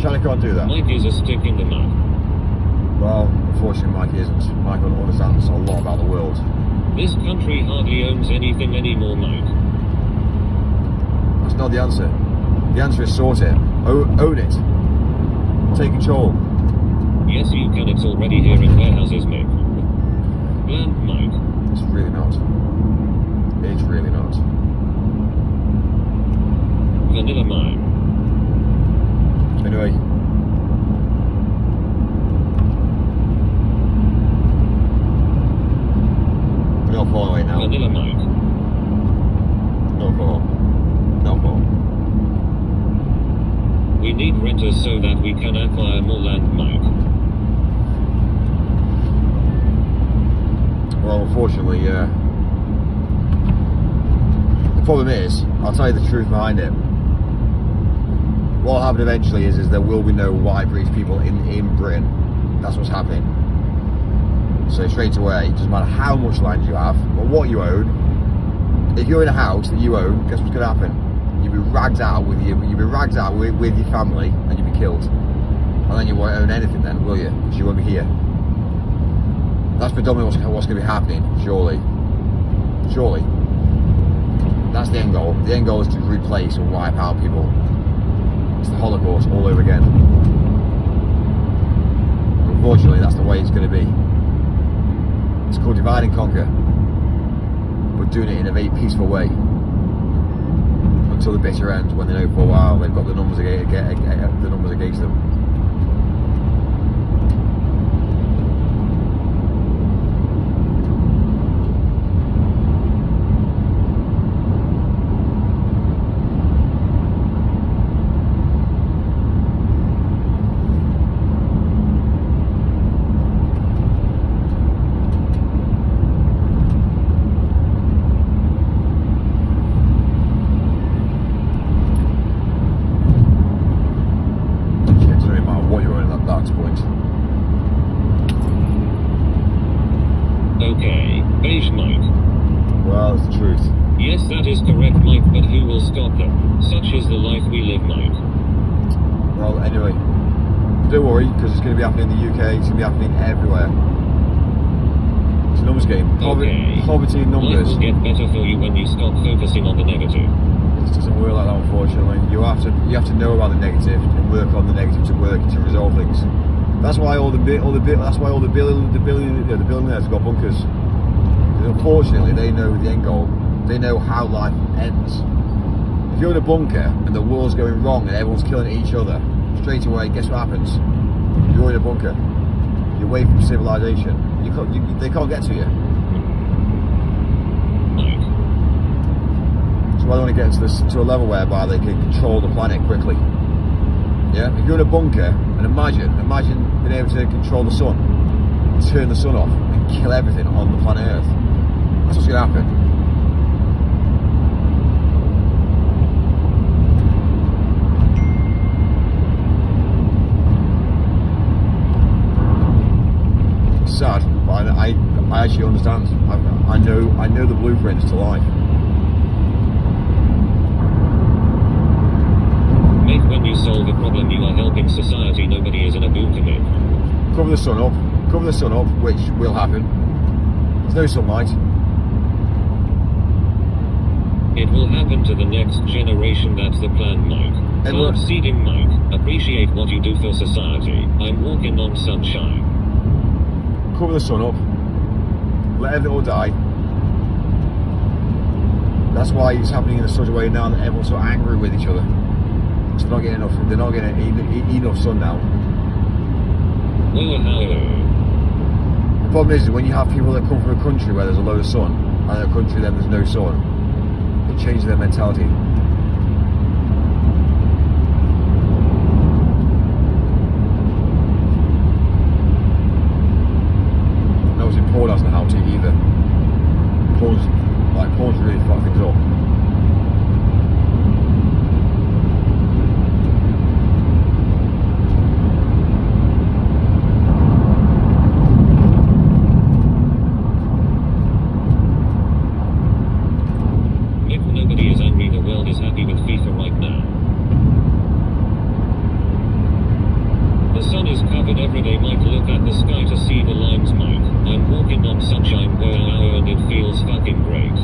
China can't do that. Mike is a stick in the mud. Well, unfortunately, Mike isn't. Mike understands a lot about the world. This country hardly owns anything anymore, Mike. That's not the answer. The answer is sort it. Own it. Take control. Yes, you can. It's already here in warehouses, Mick. Bland, Mike. It's really not. It's really not. Vanilla, Mike. Anyway. We're not far away now. Vanilla, Mike. Not far. Not far. We need renters so that we can acquire more land, Mike. Well, unfortunately, the problem is, I'll tell you the truth behind it. What will happen eventually is there will be no white British people in Britain. That's what's happening. So straight away, it doesn't matter how much land you have or what you own. If you're in a house that you own, guess what's going to happen? You'll be ragged out with your family, and you'll be killed. And then you won't own anything then, will you? Because you won't be here. That's predominantly what's going to be happening, surely. Surely. That's the end goal. The end goal is to replace or wipe out people. It's the Holocaust all over again. Unfortunately, that's the way it's going to be. It's called divide and conquer. But doing it in a very peaceful way. Until the bitter end, when they know for a while they've got the numbers against them. Okay, beige, Mike. Well, it's the truth. Yes, that is correct, Mike, but who will stop them? Such is the life we live, Mike. Well, anyway, don't worry, because it's going to be happening in the UK, it's going to be happening everywhere. It's a numbers game. Okay. Poverty in numbers. Life will get better for you when you stop focusing on the negative. It doesn't work like that, unfortunately. You have to know about the negative and work on the negative to resolve things. That's why all the billionaires have got bunkers. Because unfortunately, they know the end goal. They know how life ends. If you're in a bunker and the world's going wrong and everyone's killing each other, straight away, guess what happens? You're in a bunker. You're away from civilization. They can't get to you. Mike. So I want to get to a level whereby they can control the planet quickly. Yeah, if you're in a bunker, and imagine being able to control the sun, turn the sun off, and kill everything on the planet Earth. That's what's going to happen. It's sad, but I actually understand. I know the blueprints to life. Mate, when you solve a problem, you are helping society. Nobody is in a bunker, mate. Cover the sun up, which will happen. There's no sunlight. It will happen to the next generation. That's the plan, Mike. Edward. Plant seeding, Mike. Appreciate what you do for society. I'm walking on sunshine. Cover the sun up. Let everything all die. That's why it's happening in such a way now that everyone's so angry with each other. So they're not getting enough. They're not getting enough sun now. The problem is when you have people that come from a country where there's a load of sun, and in a country then there's no sun, it changes their mentality. And obviously porn hasn't helped it either. Porn's really fucked things up. Every day might look at the sky to see the lines might. I'm walking on sunshine and it feels fucking great.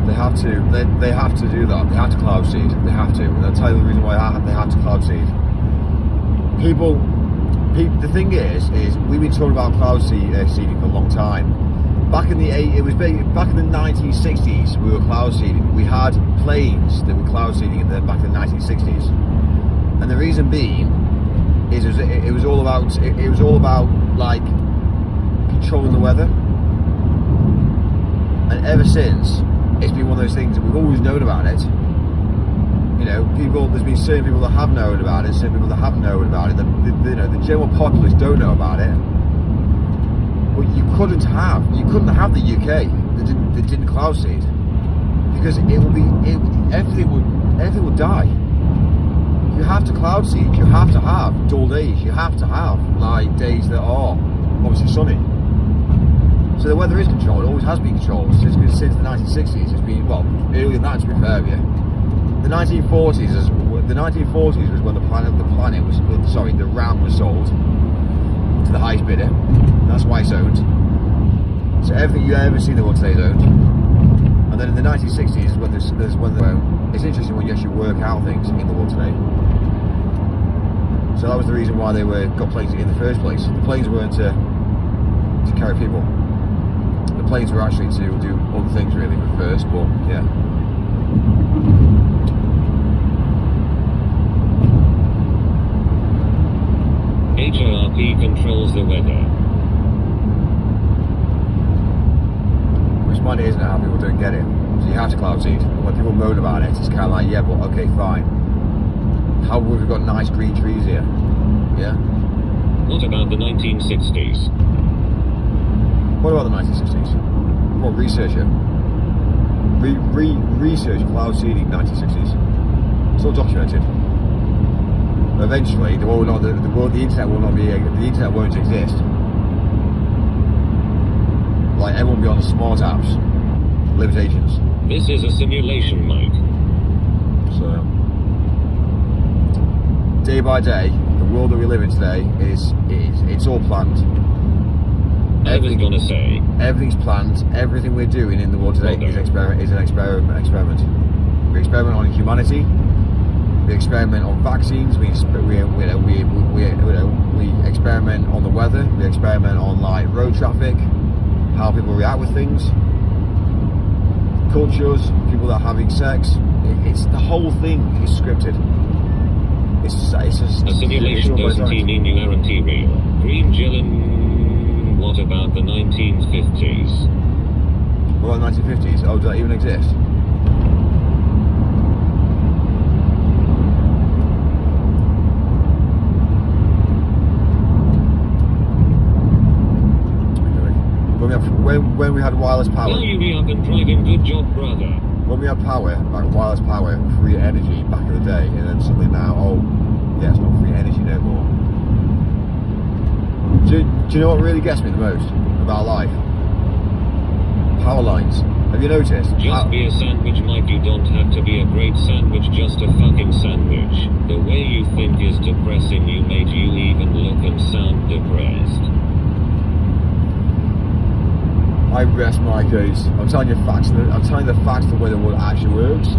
They have to do that. They have to cloud seed. They have to. And I'll tell you the reason why they have to cloud seed. The thing is we've been talking about cloud seeding for a long time. Back in the 1960s, we were cloud seeding. We had planes that were cloud seeding back in the 1960s. And the reason being is it was all about like controlling the weather. And ever since, it's been one of those things that we've always known about it. You know, there's been certain people that have known about it, certain people that haven't known about it. The general populace don't know about it. But you couldn't have the UK that didn't cloud seed, because everything would die. You have to cloud seed. You have to have dull days. You have to have like days that are obviously sunny. So the weather is controlled. It always has been controlled since the 1960s. It's been, well, earlier than that, to be fair with you. The 1940s was when the RAM was sold to the highest bidder. That's why it's owned. So everything you ever see in the world today is owned. And then in the 1960s is when it's interesting when you actually work out things in the world today. So that was the reason why they got planes in the first place. The planes weren't to carry people. The planes were actually to do other things really first, but yeah. HRP controls the weather. Which money isn't it how people don't get it. So you have to cloud seed. When people moan about it, it's kind of like, yeah, but okay, fine. How have we got nice green trees here? Yeah? What about the 1960s? What about the 1960s? What, research it? Research cloud seeding 1960s. It's all documented. Eventually, the internet will not be. The internet won't exist. Like everyone will be on the smart apps. Limitations. This is a simulation, Mike. So, day by day, the world that we live in today it's all planned. I was gonna say everything's planned. Everything we're doing in the world today is an experiment. We experiment on humanity. We experiment on vaccines. We experiment on the weather. We experiment on like road traffic, how people react with things, cultures, people that are having sex. It's the whole thing is scripted. It's just a simulation doesn't mean you aren't real. Green Gillen. What about the 1950s? What about the 1950s? Oh, does that even exist? When we had wireless power. Well, you be up and driving, good job, brother. When we had power, like wireless power, free energy back in the day, and then suddenly now, oh, yeah, it's not free energy no more. Do you know what really gets me the most about life? Power lines. Have you noticed? Just be a sandwich, Mike. You don't have to be a great sandwich, just a fucking sandwich. The way you think is depressing. You made you even look and sound depressed. I rest my case. I'm telling you facts. I'm telling you the facts of the way the world actually works.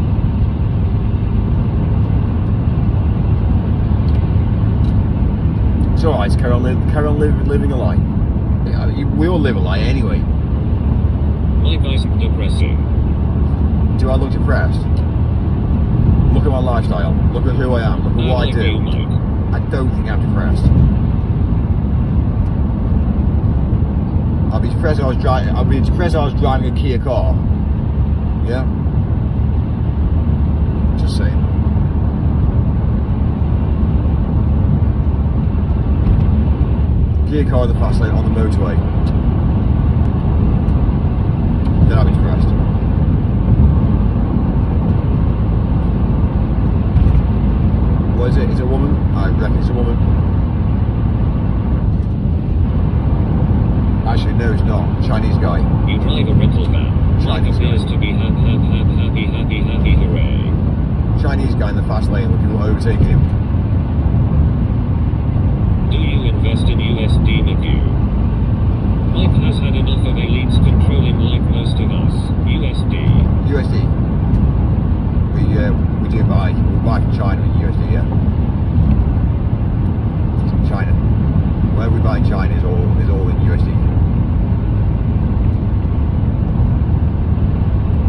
It's alright. Carry on living a lie. We all live a lie anyway. My guy's depressing. Do I look depressed? Look at my lifestyle. Look at who I am. Look at what I like you, do. Mike. I don't think I'm depressed. I'd be depressed if I was driving. I'd be depressed if I was driving a Kia car. Yeah. Just saying. Kia car in the fast lane on the motorway. Then I'd be depressed. What is it? Is it a woman? I reckon it's a woman. Actually, no, it's not. Chinese guy. You drive a rental van. Mike Chinese appears guy. to be happy, hooray. Chinese guy in the fast lane with people overtaking him. Do you invest in USD, McHugh? Mike has had enough of elites controlling like most of us. USD. USD. We do buy. We buy from China in USD, yeah. It's from China. Where we buy in China is all in USD.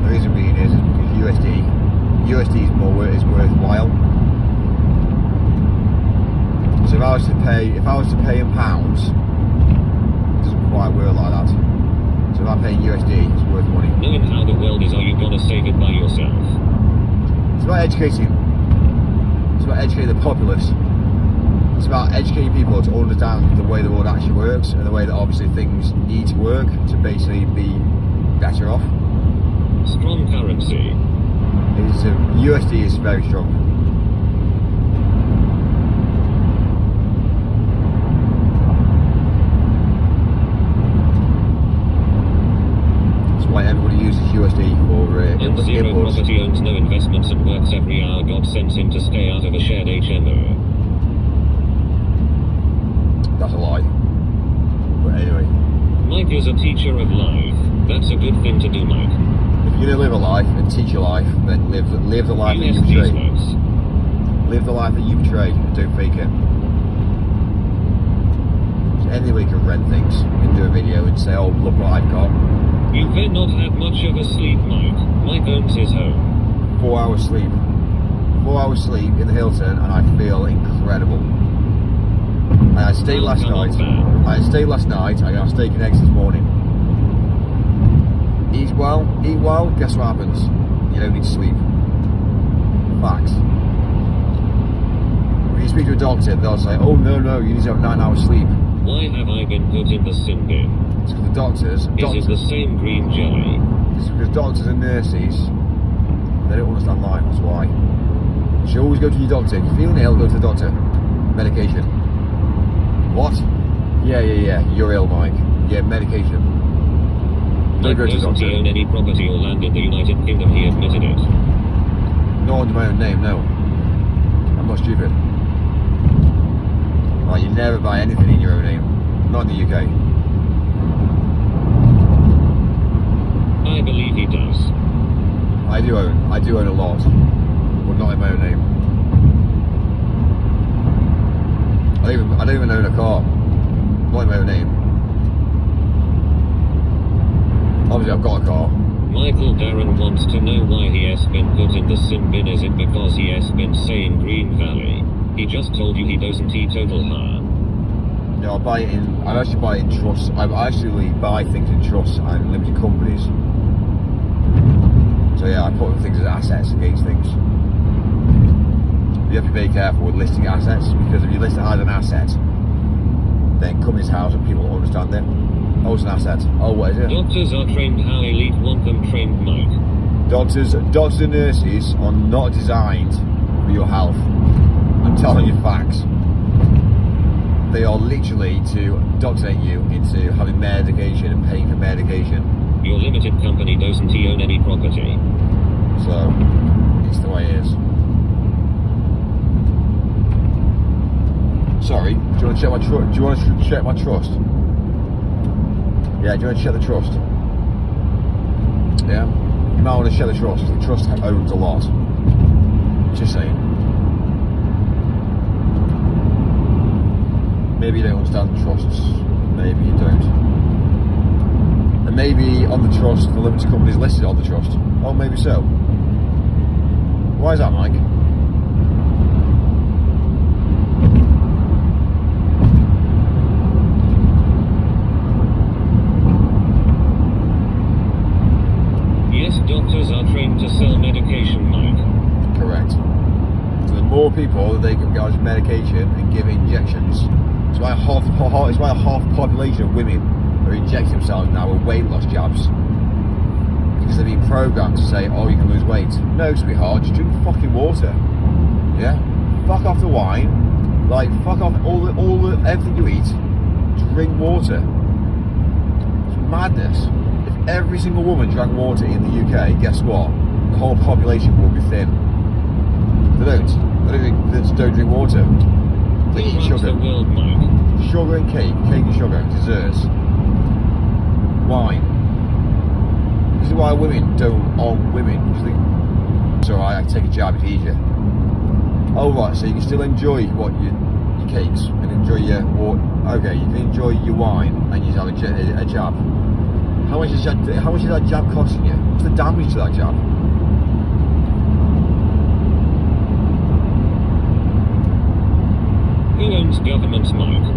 The reason being is because USD is worthwhile. So if I was to pay in pounds, it doesn't quite work like that. So if I pay in USD, it's worth money. Knowing how the world is, are you gonna save it by yourself? It's about educating. It's about educating the populace. It's about educating people to understand the way the world actually works and the way that obviously things need to work to basically be better off. Strong currency. USD is very strong. That's why everybody uses USD for And zero imports. property, owns no investments and works every hour God sends him to stay out of a shared HMO. That's a lie. But anyway, Mike is a teacher of life. That's a good thing to do, Mike. if you're gonna live a life and teach your life, then live the life that you USD portray. smokes. Live the life that you portray and don't fake it. So anybody can rent things and do a video and say, oh, look what I've got. You may not have much of a sleep, Mike. Mike owns his home. 4 hours sleep. 4 hours sleep in the Hilton and I feel incredible. And I stayed last night. I got steak and eggs this morning. Eat well, guess what happens? You don't need to sleep. Facts. When you speak to a doctor, they'll say, oh no, you need to have 9 hours sleep. Why have I been put in the sin bin? It's because the doctors, Is it the same green jelly? it's because doctors and nurses, they don't understand life, that's why. You should always go to your doctor. If you're feeling ill, go to the doctor. Medication. What? Yeah, you're ill, Mike. Yeah, medication. Don't Mike go to the doesn't doctor. own any property or land in the United Kingdom, he admitted it. Not under my own name, no. I'm not stupid. Like, you never buy anything in your own name. Not in the UK. I believe he does. I do own a lot. But not in my own name. I don't even own a car. Not in my own name. Obviously I've got a car. Michael Darren wants to know why he has been put in the sin bin. Is it because he has been saying Green Valley? He just told you he doesn't teetotal her. No, I actually buy it in trusts. I actually buy things in trusts and limited companies. So yeah, I put things as assets against things. You have to be very careful with listing assets, because if you list it as an asset, then Companies House and people will understand it. Oh, it's an asset. Oh, what is it? Doctors are trained how elite want them trained, Mike. Doctors and nurses are not designed for your health. I'm telling you facts. They are literally to indoctrinate you into having medication and paying for medication. Your limited company doesn't own any property. So, it's the way it is. Sorry, do you want to check my trust? Do you want to check my trust? Yeah, do you want to check the trust? Yeah? You might want to check the trust. The trust owns a lot. Just saying. Maybe you don't understand the trusts. Maybe you don't. And maybe on the trust, the limited company is listed on the trust. Oh, maybe so. Why is that, Mike? Yes, doctors are trained to sell medication, Mike. Correct. So the more people that they can go on medication and give injections. It's why half the population of women are injecting themselves now with weight loss jabs. Because they've been programmed to say, oh, you can lose weight. No, sweetheart, just drink fucking water. Yeah? Fuck off the wine. Like, fuck off everything you eat. Just drink water. It's madness. If every single woman drank water in the UK, guess what? The whole population will be thin. They just don't drink water. They eat sugar. World, Mike. Sugar and cake and sugar, desserts, wine. This is why women don't own women. It's alright, I can take a jab, it's easier. Oh right, so you can still enjoy what your cakes and enjoy your water. Okay, you can enjoy your wine and you have a jab. How much is that jab costing you? What's the damage to that jab? Who owns governments, Mike?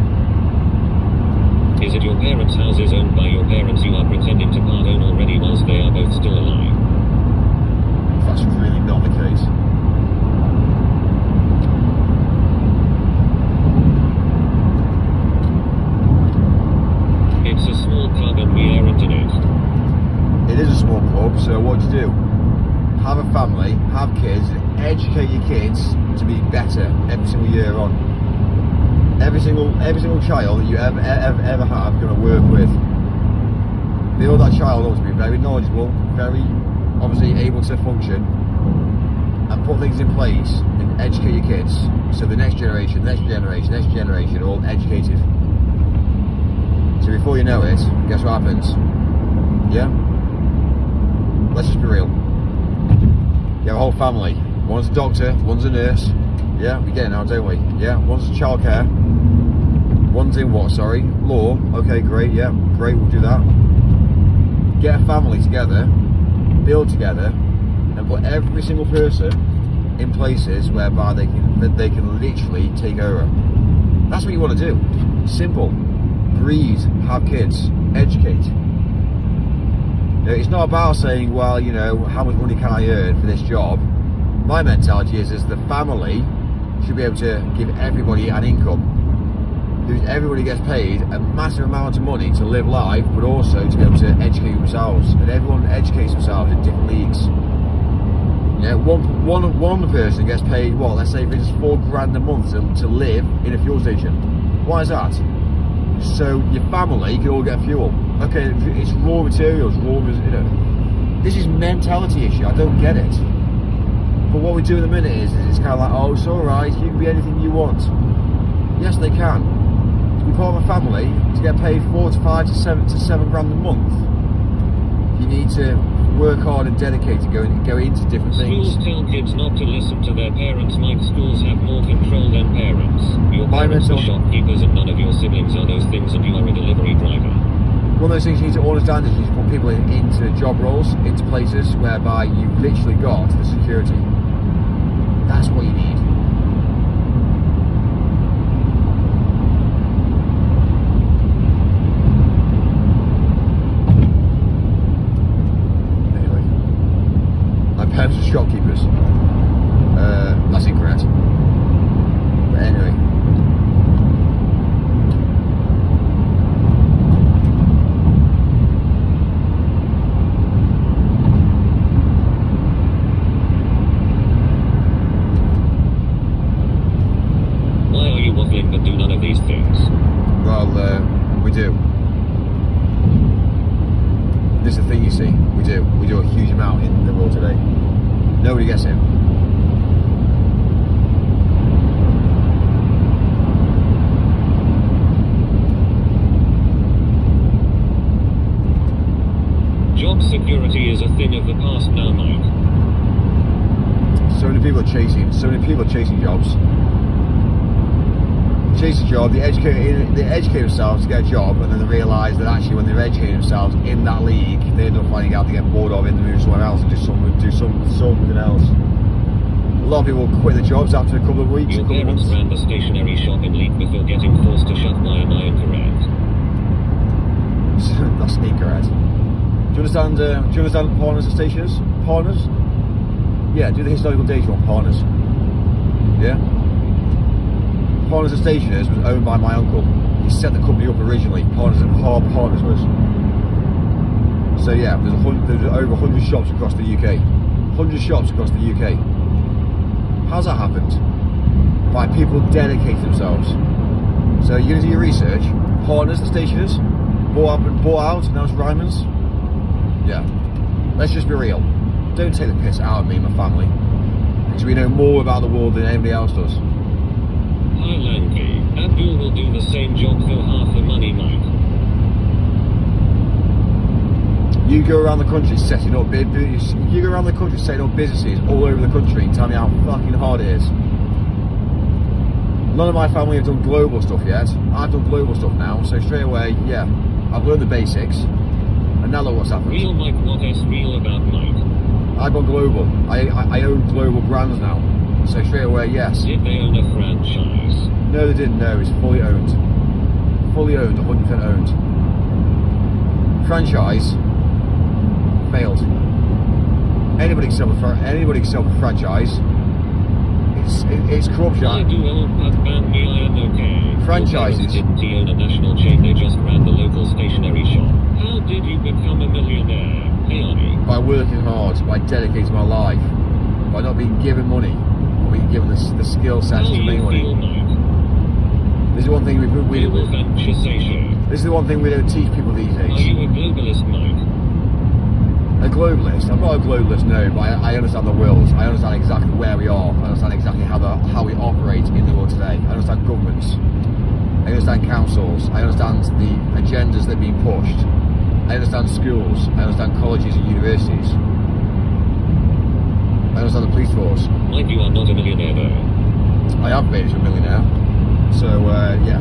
Is it your parents' houses owned by your parents you are pretending to part own already whilst they are both still alive? That's really not the case. It's a small club and we aren't in it. It is a small club, so what do you do? Have a family, have kids, educate your kids to be better every single year on. Every single child that you ever have going to work with. They want that child ought to be very knowledgeable, very obviously able to function, and put things in place and educate your kids so the next generation are all educated. So before you know it, guess what happens? Yeah? Let's just be real. You have a whole family. One's a doctor, one's a nurse. Yeah, we get it now, don't we? Yeah, one's in childcare. One's in what, sorry? Law. Okay, great, yeah, great, we'll do that. Get a family together, build together, and put every single person in places whereby they can literally take over. That's what you want to do. Simple. Breed, have kids, educate. You know, it's not about saying, well, you know, how much money can I earn for this job? My mentality is the family should be able to give everybody an income. Everybody gets paid a massive amount of money to live life, but also to be able to educate themselves. And everyone educates themselves in different leagues. You know, one person gets paid, what, let's say for instance £4,000 a month to live in a fuel station. Why is that? So your family can all get fuel. Okay, it's raw materials, you know. This is mentality issue, I don't get it. But what we do in the minute is it's kind of like, oh, it's alright, you can be anything you want. Yes, they can. To be part of a family, to get paid £4 to £5 to £7 grand a month, you need to work hard and dedicate to go into different things. Schools tell kids not to listen to their parents. Like schools have more control than parents. Your parents are shopkeepers and none of your siblings are those things, and you are a delivery driver. One of those things you need to understand is you need to put people into job roles, into places whereby you've literally got the security. That's what you need. Anyway, my parents are shopkeepers. That's incorrect. But anyway. But do none of these things. Well, we do. This is the thing, you see. We do. We do a huge amount in the world today. Nobody gets it. Job security is a thing of the past now, Mike. So many people are chasing jobs. Chase a job, they educate themselves to get a job, and then they realise that actually when they're educating themselves in that league, they end up finding out they get bored of it and they move somewhere else and do something else. A lot of people quit their jobs after a couple of weeks, a Your couple of parents months. ran the stationery shop in Leek before getting forced to shut. Why am I incorrect? That's incorrect. Do you understand Partners and Stationers? Partners? Yeah, do the historical data on Partners. Yeah? Partners and Stationers was owned by my uncle. He set the company up originally. Partners was. So yeah, there's over 100 shops across the UK. 100 shops across the UK. How's that happened? By people dedicating themselves. So you're going to do your research. Partners and Stationers bought out, now it's Ryman's. Yeah. Let's just be real. Don't take the piss out of me and my family. Because we know more about the world than anybody else does. Hi Lanky. Abdul will do the same job for half the money, Mike. You go around the country setting up businesses all over the country and tell me how fucking hard it is. None of my family have done global stuff yet. I've done global stuff now, so straight away, yeah, I've learned the basics. And now look what's happened. Real Mike, what is real about Mike? I've gone global. I own global brands now. So straight away, yes. Did they own a franchise? No, they didn't. No, it's fully owned. Fully owned, 100% owned. Franchise failed. Anybody can sell a franchise. It's corruption. I do old but ban me, I am okay. Franchises. Didn't own a national chain, they just ran the local stationery shop. How did you become a millionaire? Hey Arnie. By working hard, by dedicating my life, by not being given money, or being given the skill sets How to you make money. feel, Mike? This is one thing this is the one thing we don't teach people these Are days. you a globalist, Mike? A globalist? I'm not a globalist, no, but I understand the world. I understand exactly where we are. I understand exactly how we operate in the world today. I understand governments. I understand councils. I understand the agendas that are being pushed. I understand schools. I understand colleges and universities. I understand the police force. Mike, you are not a millionaire though. I have made it to a millionaire. So, yeah.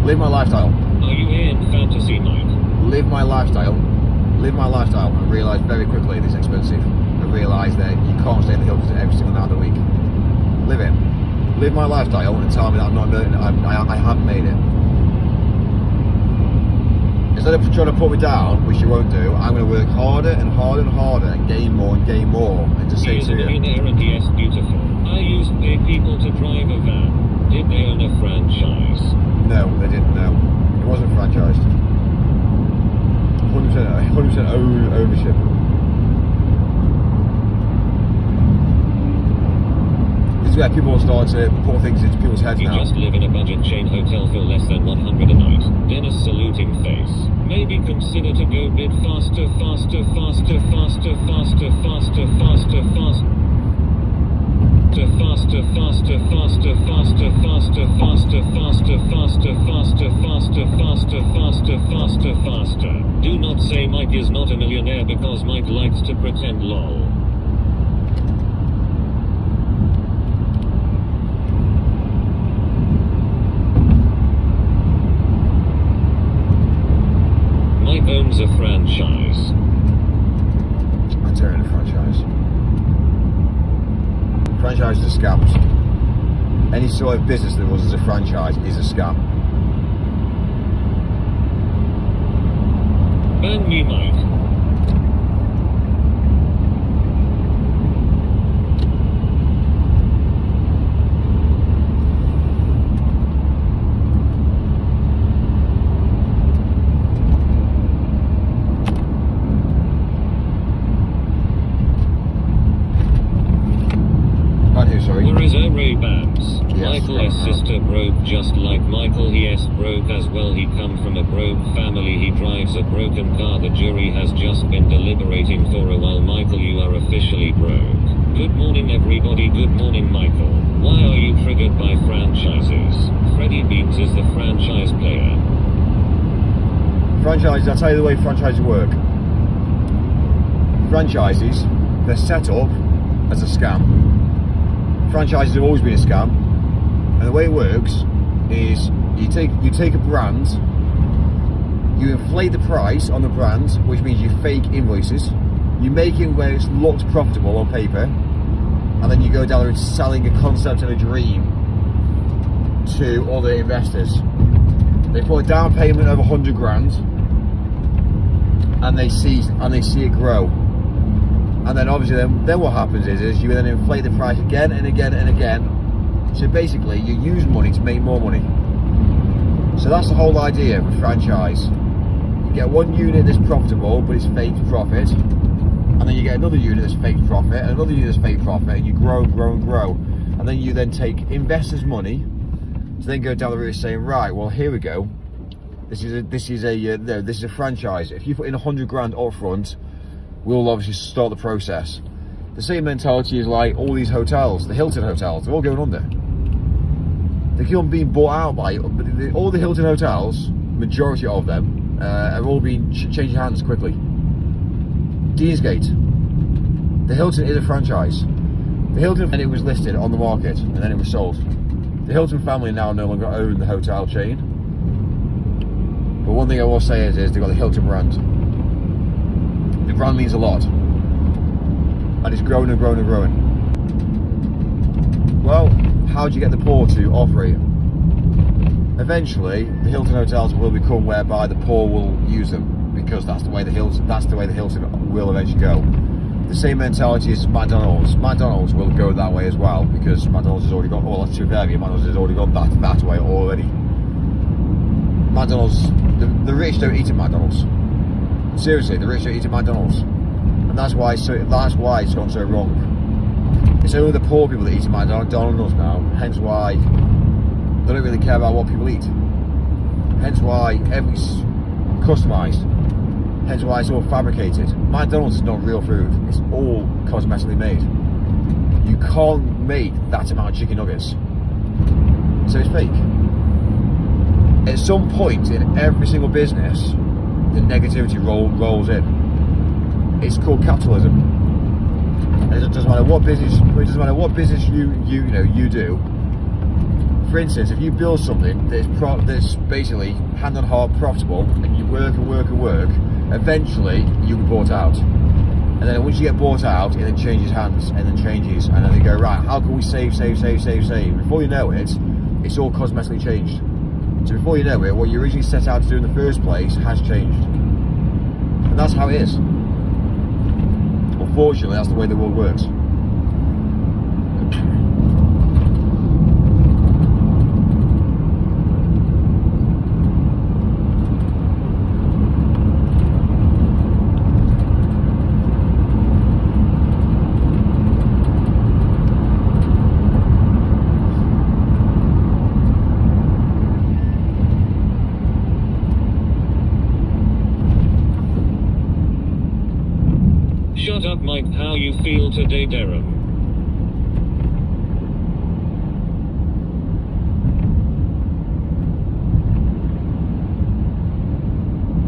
Live my lifestyle. Are you in fantasy, Mike? Live my lifestyle and realise very quickly it's expensive. And realise that you can't stay in the hills every single night of the week. Live it. Live my lifestyle and tell me that I'm not doing it. I haven't made it. Instead of trying to put me down, which you won't do, I'm going to work harder and harder and harder and gain more and just say He is to a you. millionaire and yes, beautiful. I used to pay people to drive a van. Did they own a franchise? No, they didn't. No, it wasn't franchised. 100% ownership. This is where people start to put things into people's heads You now. just live in a budget chain hotel for less than 100 a night. Dennis saluting face. Maybe consider to go bit faster, faster, faster, faster, faster, faster, faster, faster. Faster, faster, faster, faster, faster, faster, faster, faster, faster, faster, faster, faster, faster, faster. Do not say Mike is not a millionaire because Mike likes to pretend, lol. Mike owns a franchise. I don't own a franchise. Franchises are scams. Any sort of business that was as a franchise is a scam. Ban me, Mike. Where is Ray-Bans? Yes, Michael's sister broke just like Michael. Yes, broke as well. He come from a broke family. He drives a broken car. The jury has just been deliberating for a while. Michael, you are officially broke. Good morning, everybody. Good morning, Michael. Why are you triggered by franchises? Freddie Beans is the franchise player. Franchises, I'll tell you the way franchises work. Franchises, they're set up as a scam. Franchises have always been a scam, and the way it works is you take a brand, you inflate the price on the brand, which means you fake invoices, you make it where it looks profitable on paper, and then you go down the route selling a concept and a dream to other investors. They put a down payment of 100 grand, and they see it grow. And then obviously then what happens is you then inflate the price again and again and again. So basically you use money to make more money. So that's the whole idea of a franchise. You get one unit that's profitable but it's fake profit, and then you get another unit that's fake profit, and another unit that's fake profit, and you grow and grow and grow. And then you then take investors' money to then go down the route saying, right, well here we go. This is a franchise. If you put in 100 grand up front, we'll obviously start the process. The same mentality is like all these hotels, the Hilton hotels, they're all going under. They keep on being bought out by all the Hilton hotels. Majority of them have all been changing hands quickly. Deansgate, the Hilton is a franchise. The Hilton, and it was listed on the market, and then it was sold. The Hilton family now no longer own the hotel chain. But one thing I will say is they've got the Hilton brand. The brand means a lot, and it's growing and growing and growing. Well, how do you get the poor to operate? Eventually, the Hilton hotels will become whereby the poor will use them, because that's the way the Hilton will eventually go. The same mentality as McDonald's. McDonald's will go that way as well, because McDonald's has already gone. Oh, that's too heavy. McDonald's has already gone that way already. McDonald's, the rich don't eat at McDonald's. Seriously, the rich don't eat at McDonald's, and that's why it's gone so wrong. It's only the poor people that eat at McDonald's now. Hence why they don't really care about what people eat. Hence why everything's customised. Hence why it's all fabricated. McDonald's is not real food. It's all cosmetically made. You can't make that amount of chicken nuggets, so it's fake. At some point in every single business, the negativity rolls in. It's called capitalism. And it doesn't matter what business. It doesn't matter what business you do. For instance, if you build something that's basically hand on heart profitable, and you work and work and work, eventually you'll be bought out. And then once you get bought out, it then changes hands, and then changes, and then they go, right, how can we save? Before you know it, it's all cosmetically changed. So before you know it, what you originally set out to do in the first place has changed. And that's how it is. Unfortunately, that's the way the world works. Shut up, Mike. How you feel today, Darren?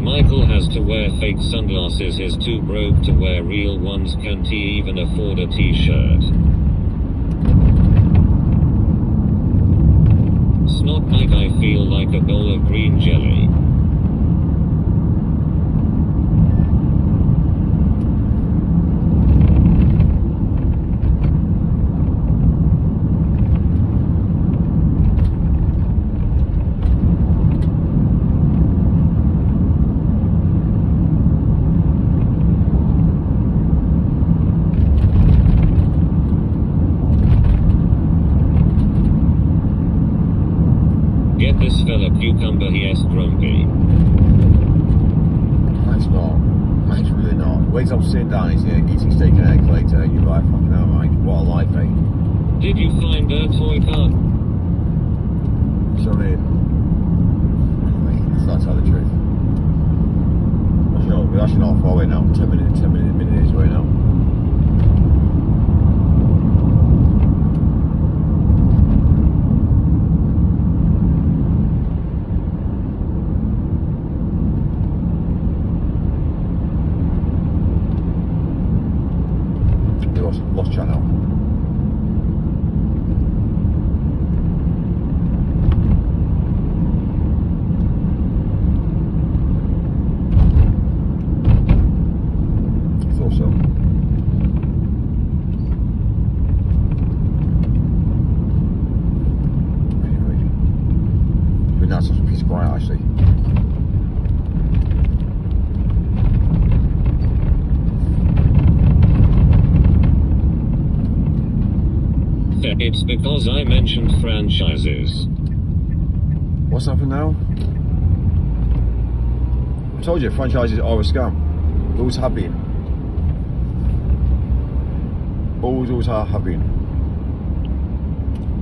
Michael has to wear fake sunglasses. He's too broke to wear real ones. Can't he even afford a t-shirt? Snot Mike, I feel like a bowl of green jelly. Get this fella cucumber, he is grumpy. That's not. That's really not. Wait till I'm sitting down eating steak and eggs later, you're like, fucking hell, Mike, what a life, eh? Did you find a toy car? So I mean, that's not the truth. We're actually not far away now. 10 minutes away now. Lost channel. quiet actually. It's because I mentioned franchises. What's happened now? I told you, franchises are a scam. Always have been. Always have been.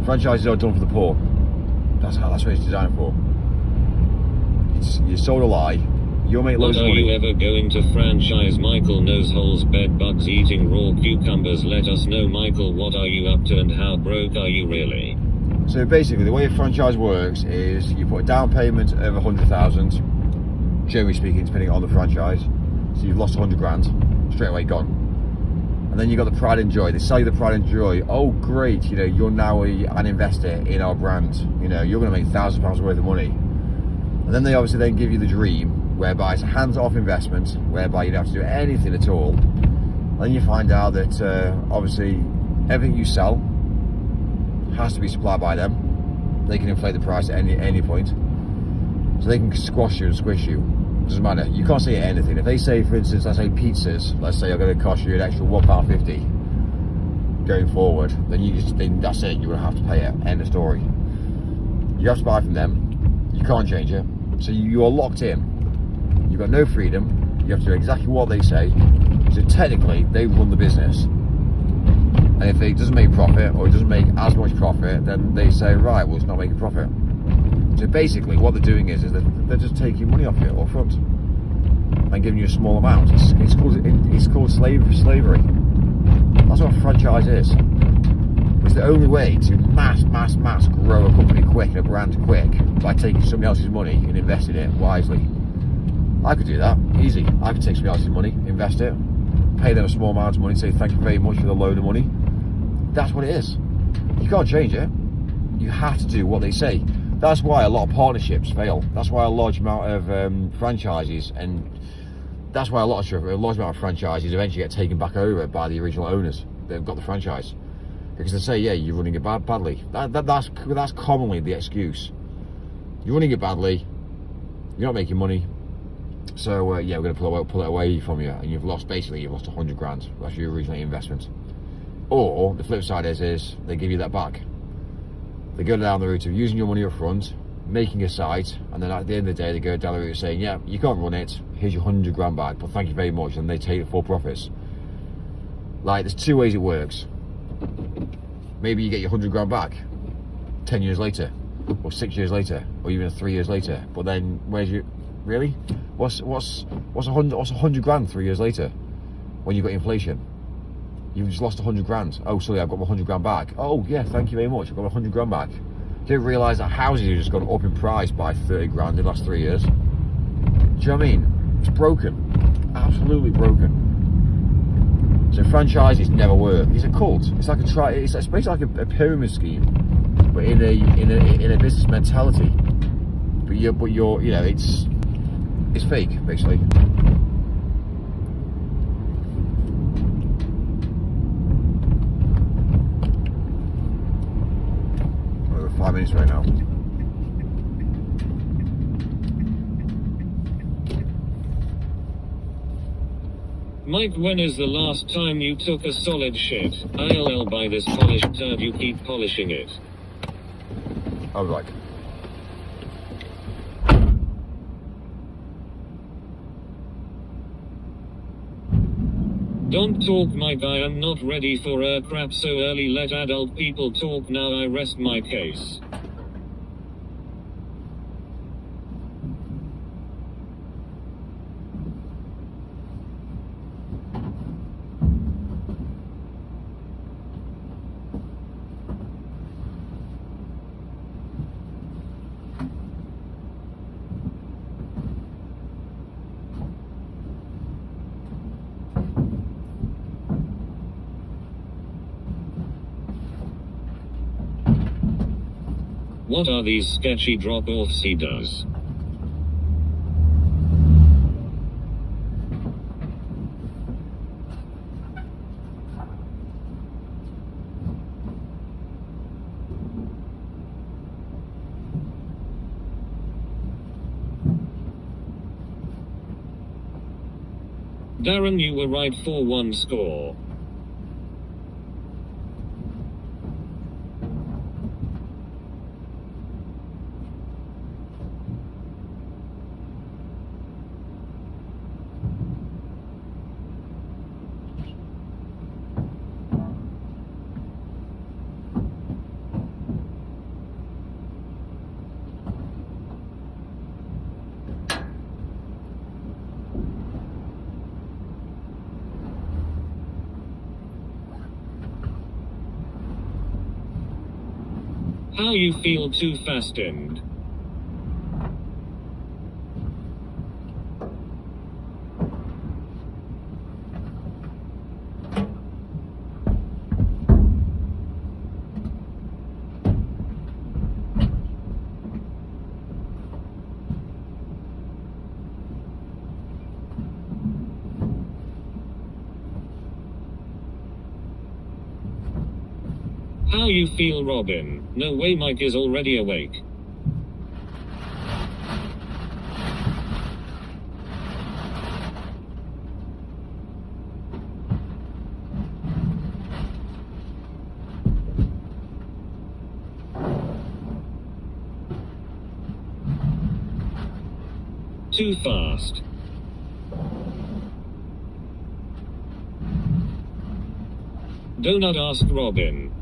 Franchises are done for the poor. That's what it's designed for. You sold a lie. You'll make loads of money. Are you ever going to franchise Michael Nosehole's bed bugs eating raw cucumbers? Let us know, Michael. What are you up to and how broke are you really? So basically, the way a franchise works is you put a down payment of 100,000, generally speaking, depending on the franchise. So you've lost 100 grand, straight away gone. And then you got the pride and joy. They sell you the pride and joy. Oh, great! You know, you're now an investor in our brand. You know, you're going to make £1,000 worth of money. And then they obviously then give you the dream, whereby it's a hands-off investment, whereby you don't have to do anything at all. Then you find out that obviously everything you sell has to be supplied by them. They can inflate the price at any point, so they can squash you and squish you. Doesn't matter. You can't say anything. If they say, for instance, let's say pizzas, let's say are going to cost you an extra £1.50 going forward, then that's it. You're going to have to pay it. End of story. You have to buy from them. You can't change it. So you are locked in. You've got no freedom. You have to do exactly what they say. So technically, they run the business. And if it doesn't make profit, or it doesn't make as much profit, then they say, right, well, it's not making profit. So basically, what they're doing is they're just taking money off you up front and giving you a small amount. It's called slavery. That's what a franchise is. It's the only way to mass grow a company quick and a brand quick by taking somebody else's money and investing it wisely. I could do that, easy. I could take somebody else's money, invest it, pay them a small amount of money, say thank you very much for the loan of money. That's what it is. You can't change it. You have to do what they say. That's why a lot of partnerships fail. That's why a large amount of franchises, and that's why a large amount of franchises eventually get taken back over by the original owners that have got the franchise. Because they say, yeah, you're running it badly. That's commonly the excuse. You're running it badly, you're not making money, so yeah, we're going to pull it away from you, and you've lost 100 grand. That's your original investment. Or the flip side is they give you that back. They go down the route of using your money up front, making a site, and then at the end of the day, they go down the route of saying, yeah, you can't run it, here's your 100 grand back, but thank you very much, and they take the full profits. Like, there's two ways it works. Maybe you get your 100 grand back 10 years later, or 6 years later, or even 3 years later. But then, where's your, really? What's 100 grand 3 years later when you've got inflation? You've just lost 100 grand. Oh, sorry, I've got my 100 grand back. Oh, yeah, thank you very much. I've got my 100 grand back. Didn't realise that houses have just gone up in price by 30 grand in the last 3 years. Do you know what I mean? It's broken. Absolutely broken. So franchises never work. It's a cult. It's like it's basically like a pyramid scheme, but in a business mentality. But you're you know, it's fake basically. We're 5 minutes right now. Mike, when is the last time you took a solid shit? ILL by this polished turd, you keep polishing it. I'll be back. Don't talk, my guy, I'm not ready for crap so early. Let adult people talk now. I rest my case. What are these sketchy drop-offs he does? Darren, you were right for one score. How you feel too fastened? How you feel, Robin? No way, Mike is already awake. Too fast. Do not ask Robin.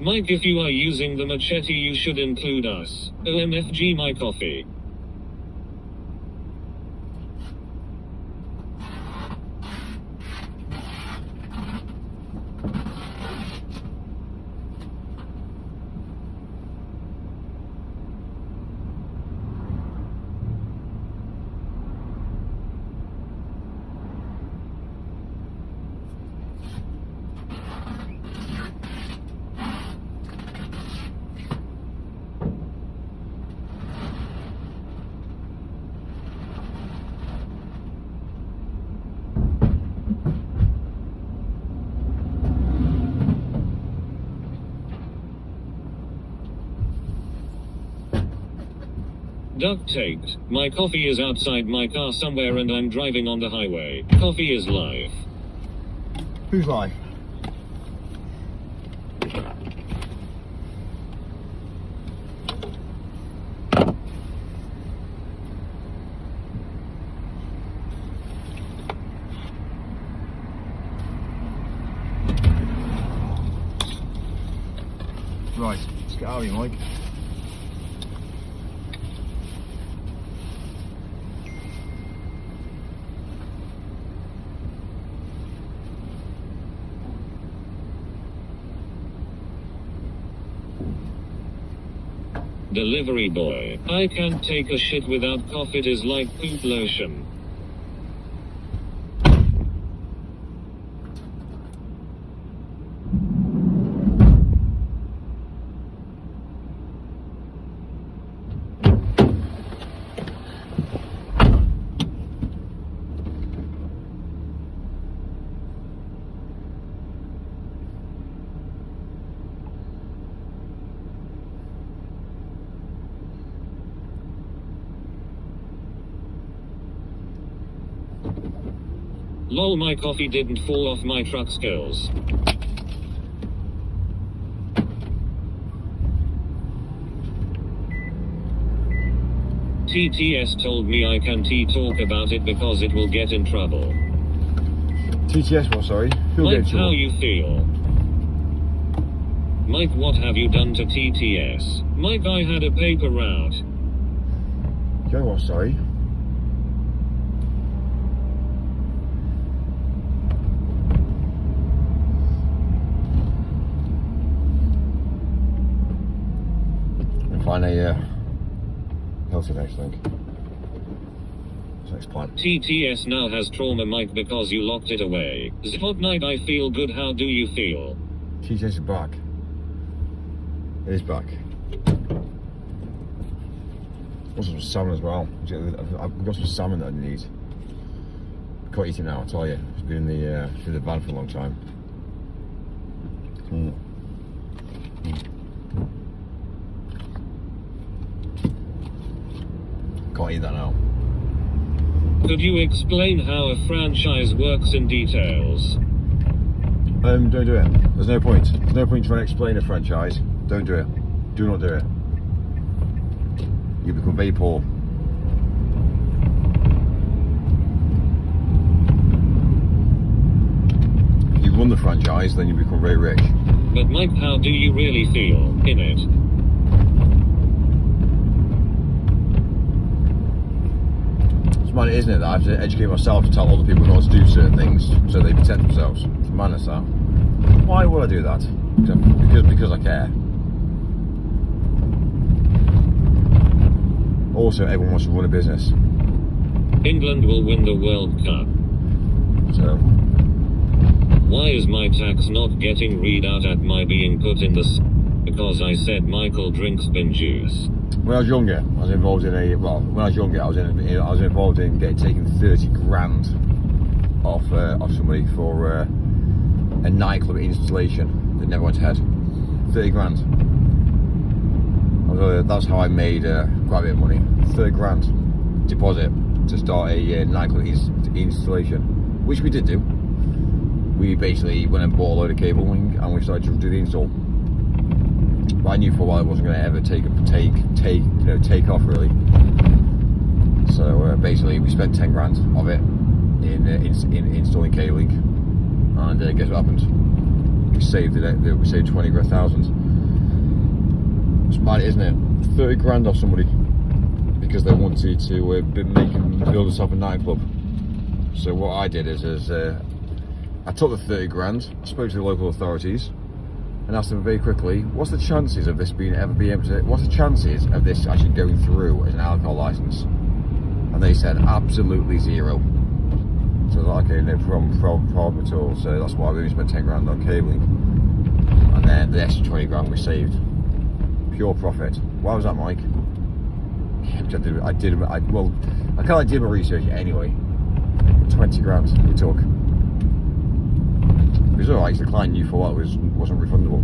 Mike, if you are using the machete, you should include us. OMFG, my coffee. Duct taped. My coffee is outside my car somewhere and I'm driving on the highway. Coffee is live. Who's live? Right, let's get out of here, Mike. Delivery boy. I can't take a shit without cough, it is like poop lotion. Lol, my coffee didn't fall off my truck skills. TTS told me I can't talk about it because it will get in trouble. TTS what, sorry? Who'll get in Mike, trouble? how you feel? Mike, what have you done to TTS? Mike, I had a paper route. Go what, sorry? Find a Hilton, I think. That's next plan. TTS now has trauma, Mike, because you locked it away. Fortnite, I feel good. How do you feel? TTS is back. It is back. Also some salmon as well. I've got some salmon that I need. Can't eat it now, I tell you. It's been in the van for a long time. Can't eat that now. Could you explain how a franchise works in details? Don't do it. There's no point. There's no point trying to explain a franchise. Don't do it. Do not do it. You become very poor. If you run the franchise, then you become very rich. But Mike, how do you really feel in it? It's mad, isn't it, that I have to educate myself to tell other people not to do certain things so they protect themselves. It's madness, that. Why would I do that? Because I care. Also, everyone wants to run a business. England will win the World Cup. So, Why is my tax not getting read out at my being put in the because I said Michael drinks bin juice. when I was younger, I was involved in involved in getting taken 30 grand off somebody for a nightclub installation that never went ahead. 30 grand. That's how I made quite a bit of money. 30 grand deposit to start a nightclub installation, which we did do. We basically went and bought a load of cabling and we started to do the install. But I knew for a while it wasn't going to ever take off really. So basically, we spent 10 grand of it in installing cabling, and guess what happened? We saved 20,000. It's mad, isn't it? 30 grand off somebody because they wanted to build us up a nightclub. So what I did is I took the 30 grand, I spoke to the local authorities, and asked them very quickly, what's the chances of this what's the chances of this actually going through as an alcohol license? And they said absolutely zero. So I was like, okay, no problem at all. So that's why we only spent 10 grand on cabling, and then the extra 20 grand we saved. Pure profit. Why was that, Mike? I did my research anyway. 20 grand we took. It was alright, the client knew for what wasn't refundable.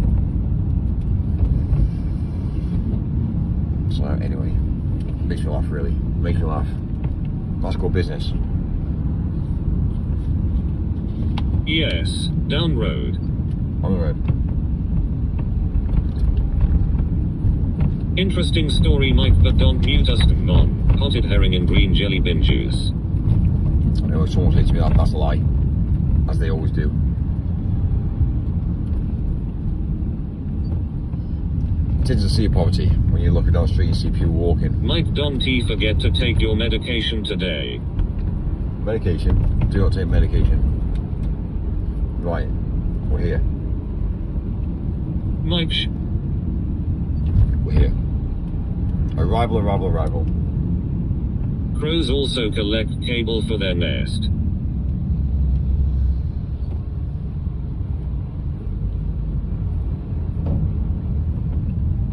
So anyway, makes me laugh really. Makes me laugh. That's called business. Yes, down road. On the road. Interesting story, Mike, but don't mute us. Non potted herring and green jelly bin juice. I know someone said to me that's a lie, as they always do. It is a sea of poverty. When you look down the street, you see people walking. Mike, don't forget to take your medication today. Medication? Do not take medication. Right, we're here. Mike, We're here. Arrival. crows also collect cable for their nest.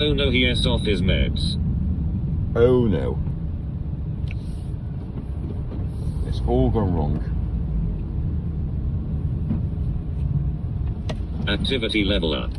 Oh no, he is off his meds. Oh no. It's all gone wrong. Activity level up.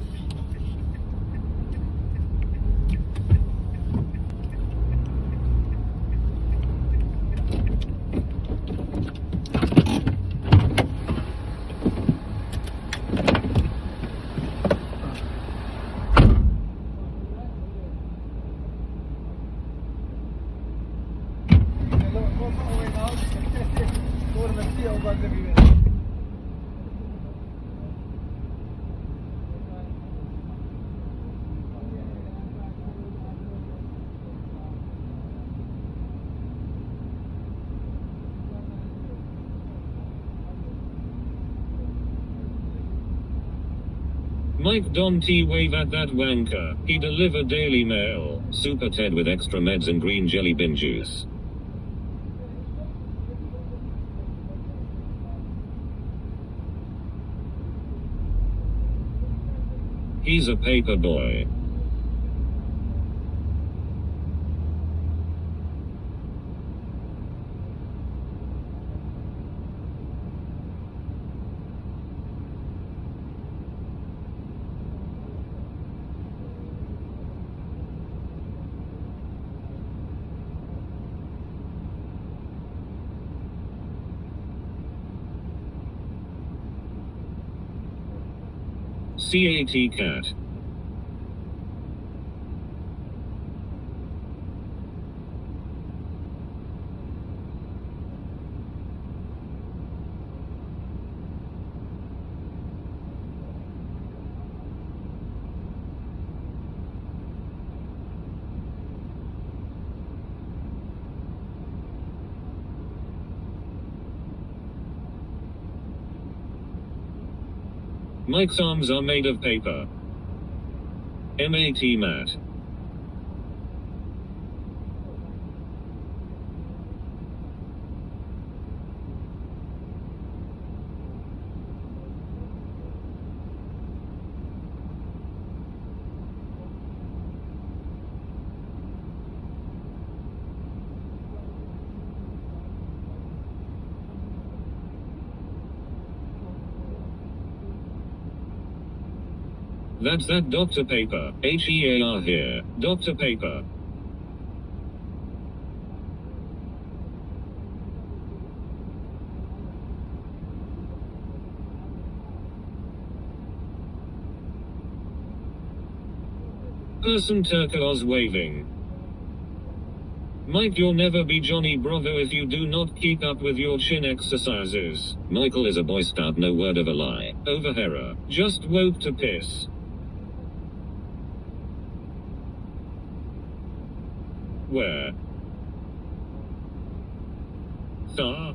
Mike, don't wave at that wanker. He delivered Daily Mail. Super Ted with extra meds and green jelly bin juice. He's a paper boy. CAT cat. Mike's arms are made of paper. Matt. That's that Dr. Paper, HEAR here, Dr. Paper. Person turquoise waving. Mike, you'll never be Johnny Bravo if you do not keep up with your chin exercises. Michael is a Boy Scout, no word of a lie. Overhera. Just woke to piss. Where? Sir?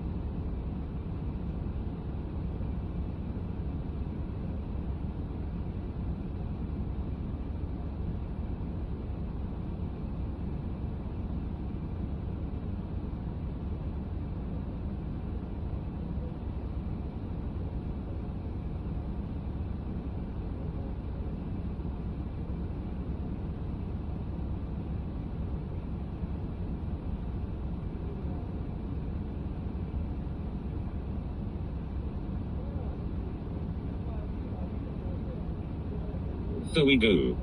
So we go.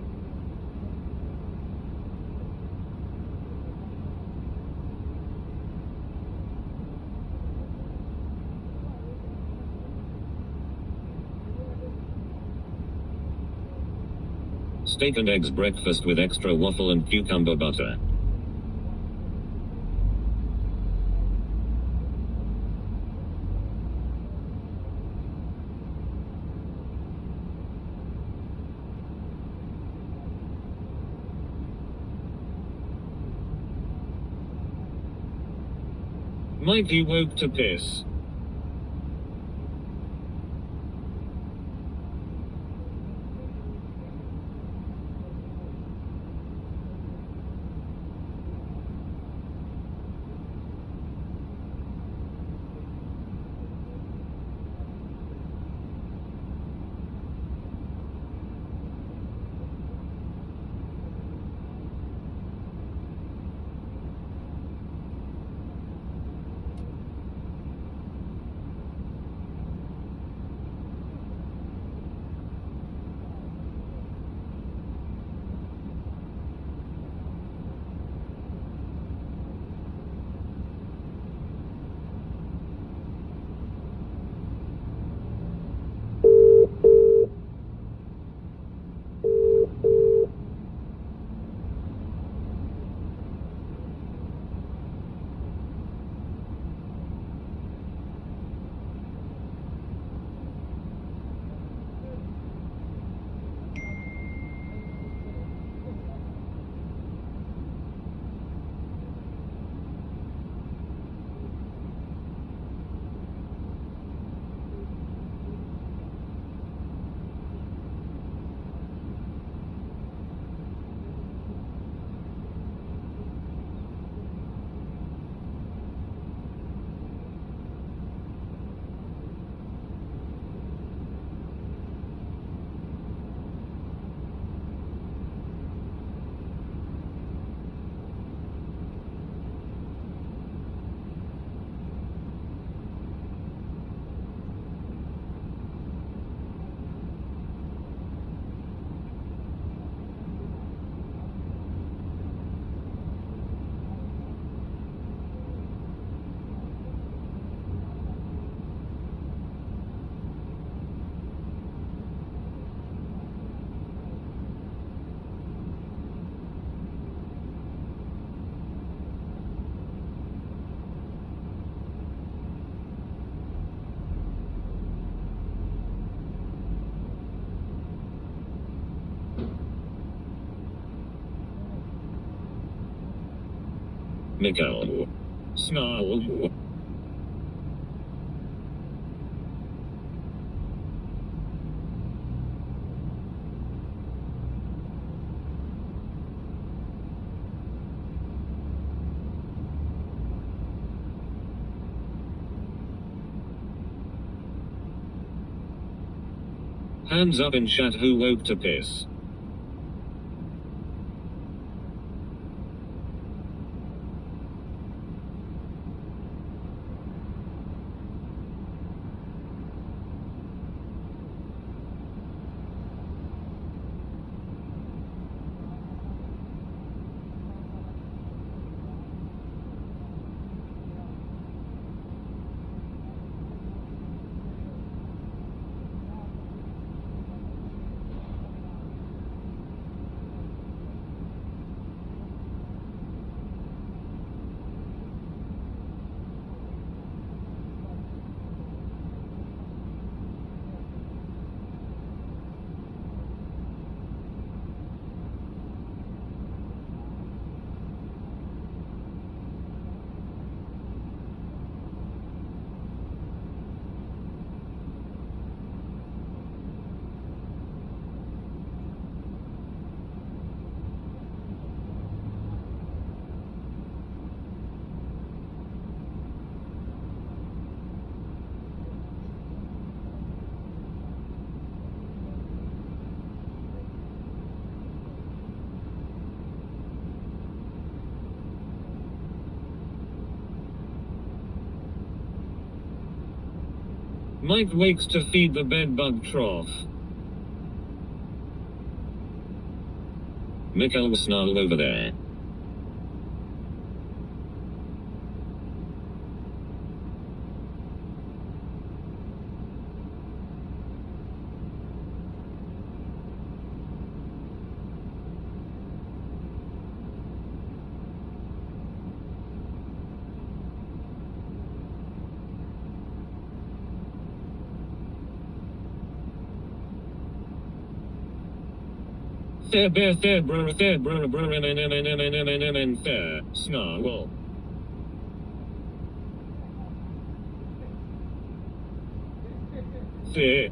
Steak and eggs breakfast with extra waffle and cucumber butter. Mikey woke to piss. Mikkel. Snarl. Hands up in chat who woke to piss. Mike wakes to feed the bedbug trough. Mikkel was snarl over there. Fair bear fair brr m fair snarl. Fair.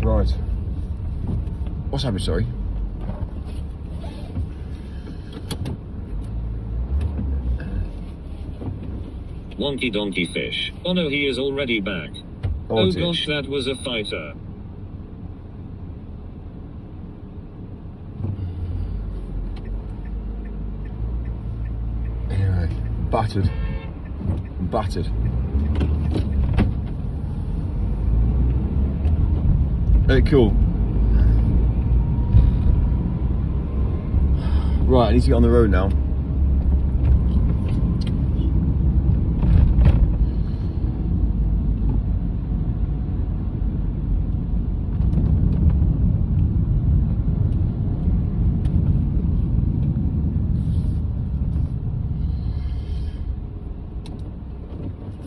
Right. What's happening, sorry? Wonky donkey fish. Oh no, he is already back. Oh dear. gosh, that was a fighter. Anyway, battered. Hey, cool. Right, I need to get on the road now.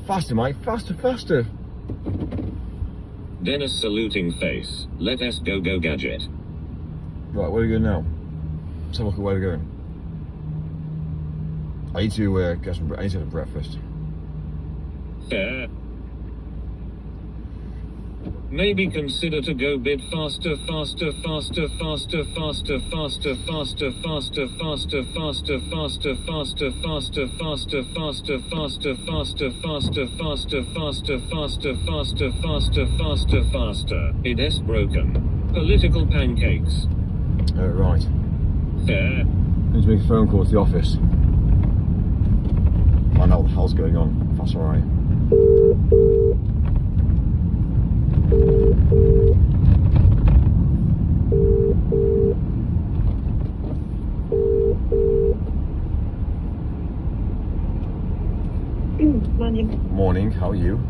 Faster, mate, faster. Dennis saluting face. Let us go gadget. Right, where are we going now? Let's have a look at where we're going. I need to get some. I need to have breakfast. Fair. Maybe consider to go bit faster. It is broken. Political pancakes. Right. Fair. I need to make a phone call to the office. Find out what the hell's going on. If that's alright. Morning. Morning, how are you?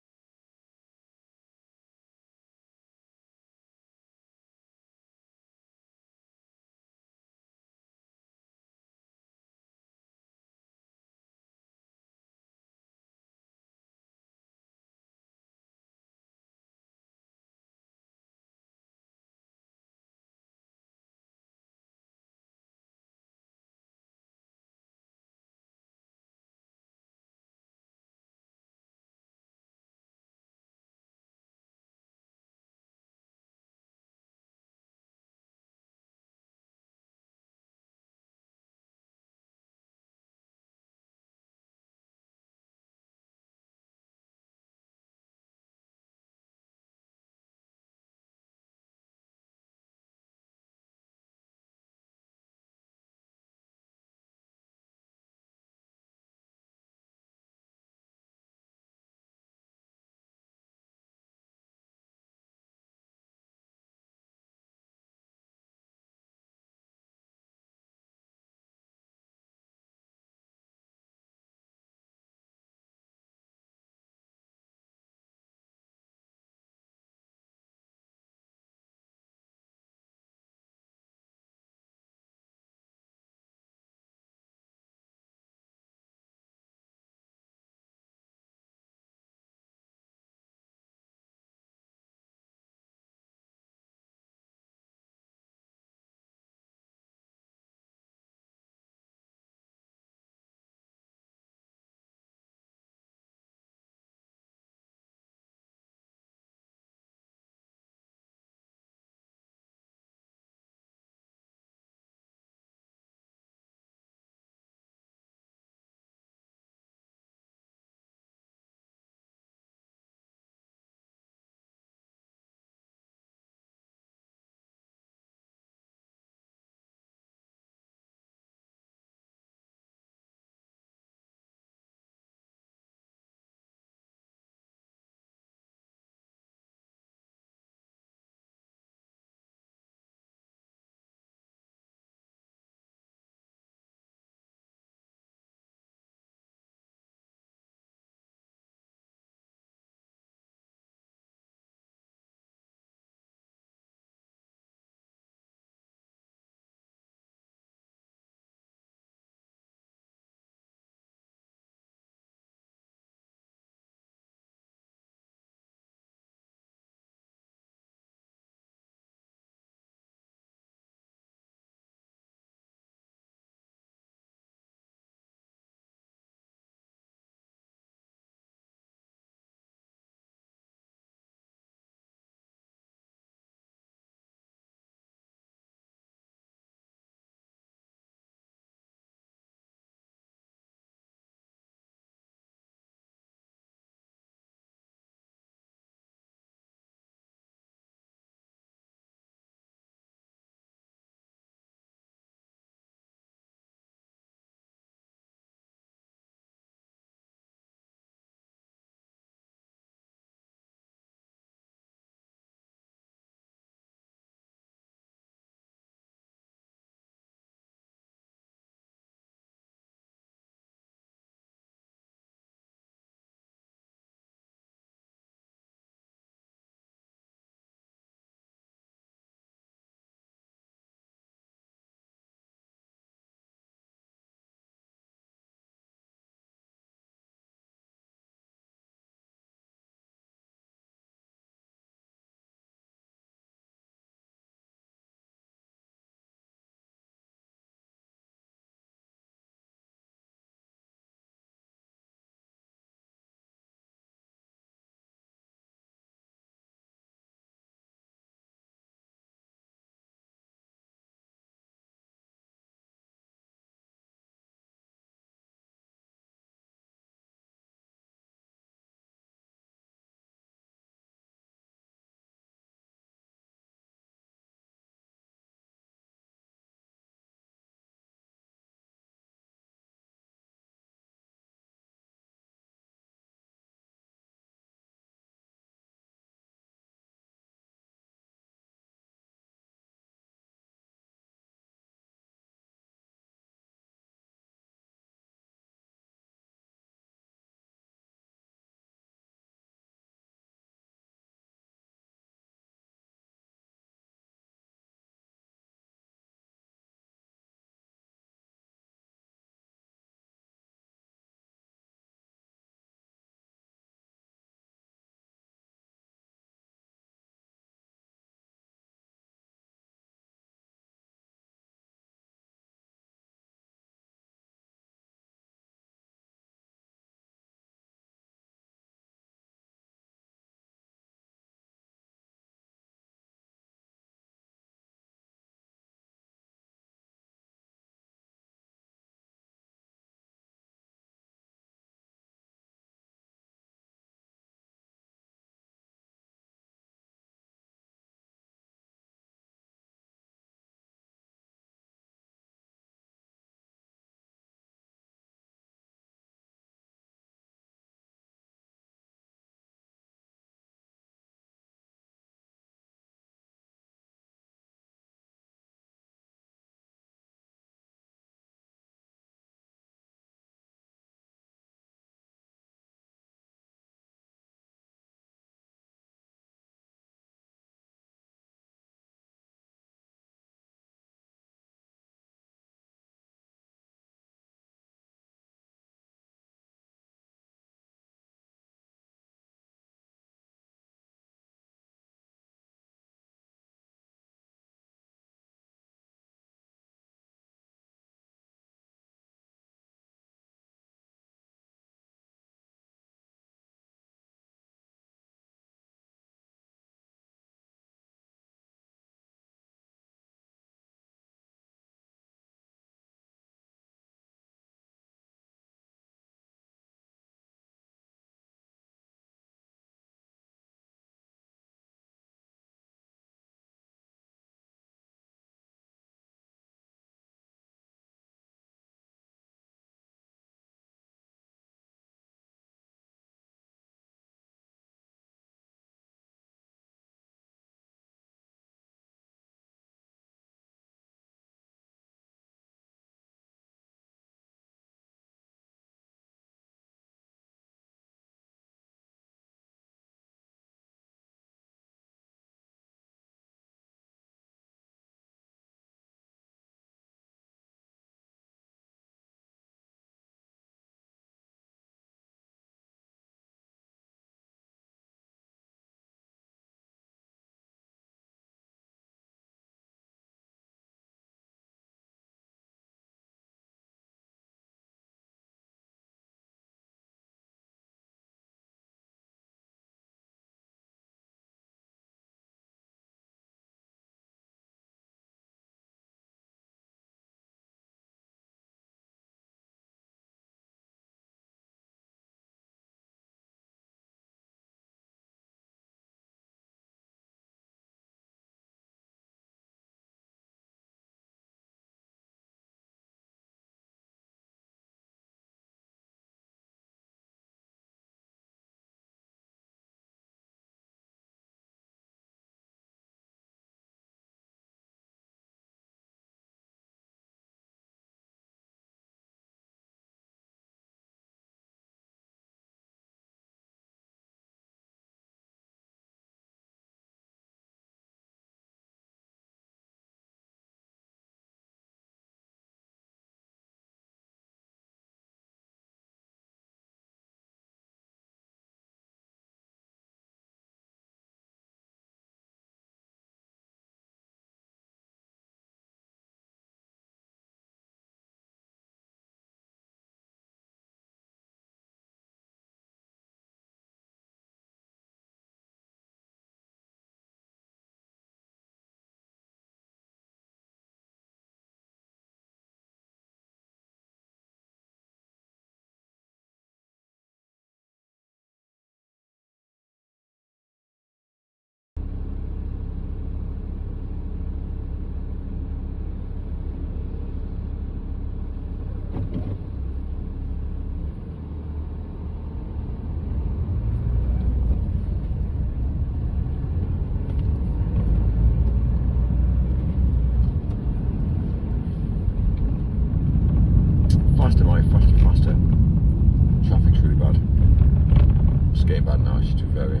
it's too very.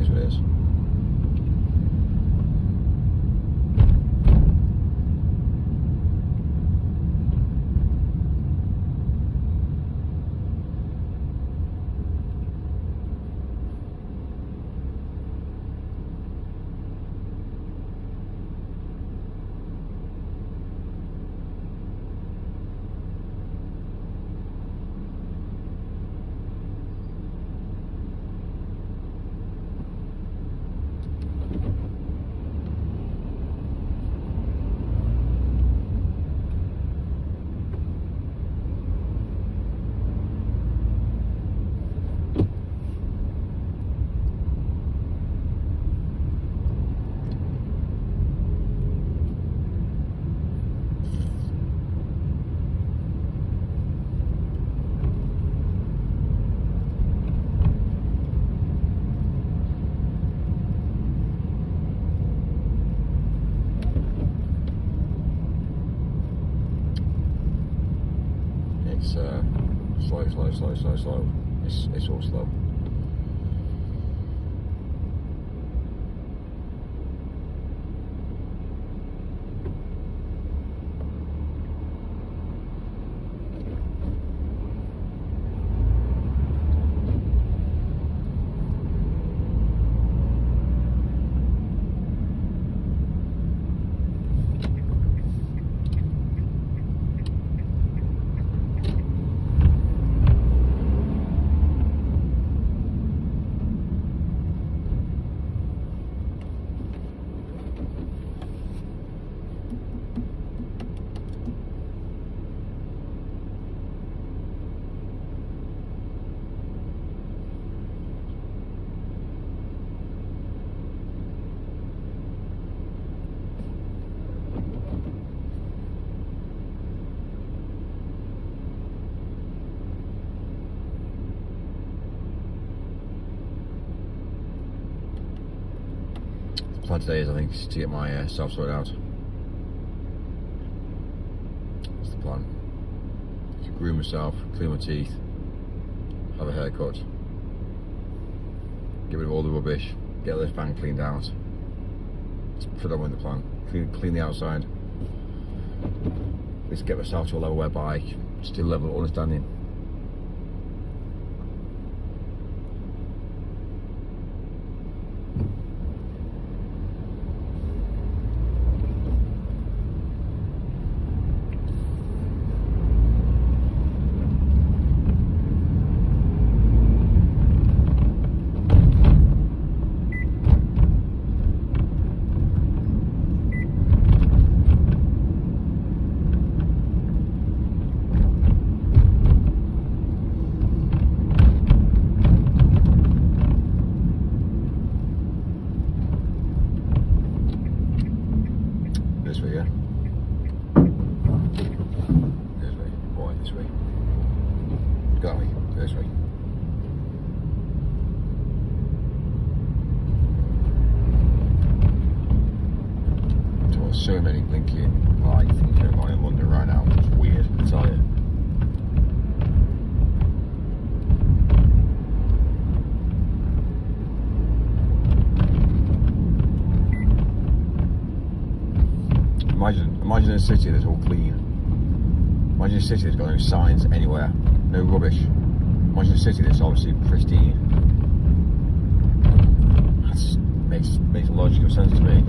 Is what it is. Slow. It's all slow. The plan today is, I think, to get my self sorted out. That's the plan. To groom myself, clean my teeth, have a haircut, get rid of all the rubbish, get this van cleaned out. It's predominantly the plan. Clean the outside. Let's get myself to a level whereby I still level of understanding. This way, yeah? This way. Boy, this way. Got me. This way. So many blinking light things going on in London right now. It's weird, I tell you. Imagine a city that's all clean. Imagine a city that's got no signs anywhere, no rubbish. Imagine a city that's obviously pristine. That makes logical sense to me.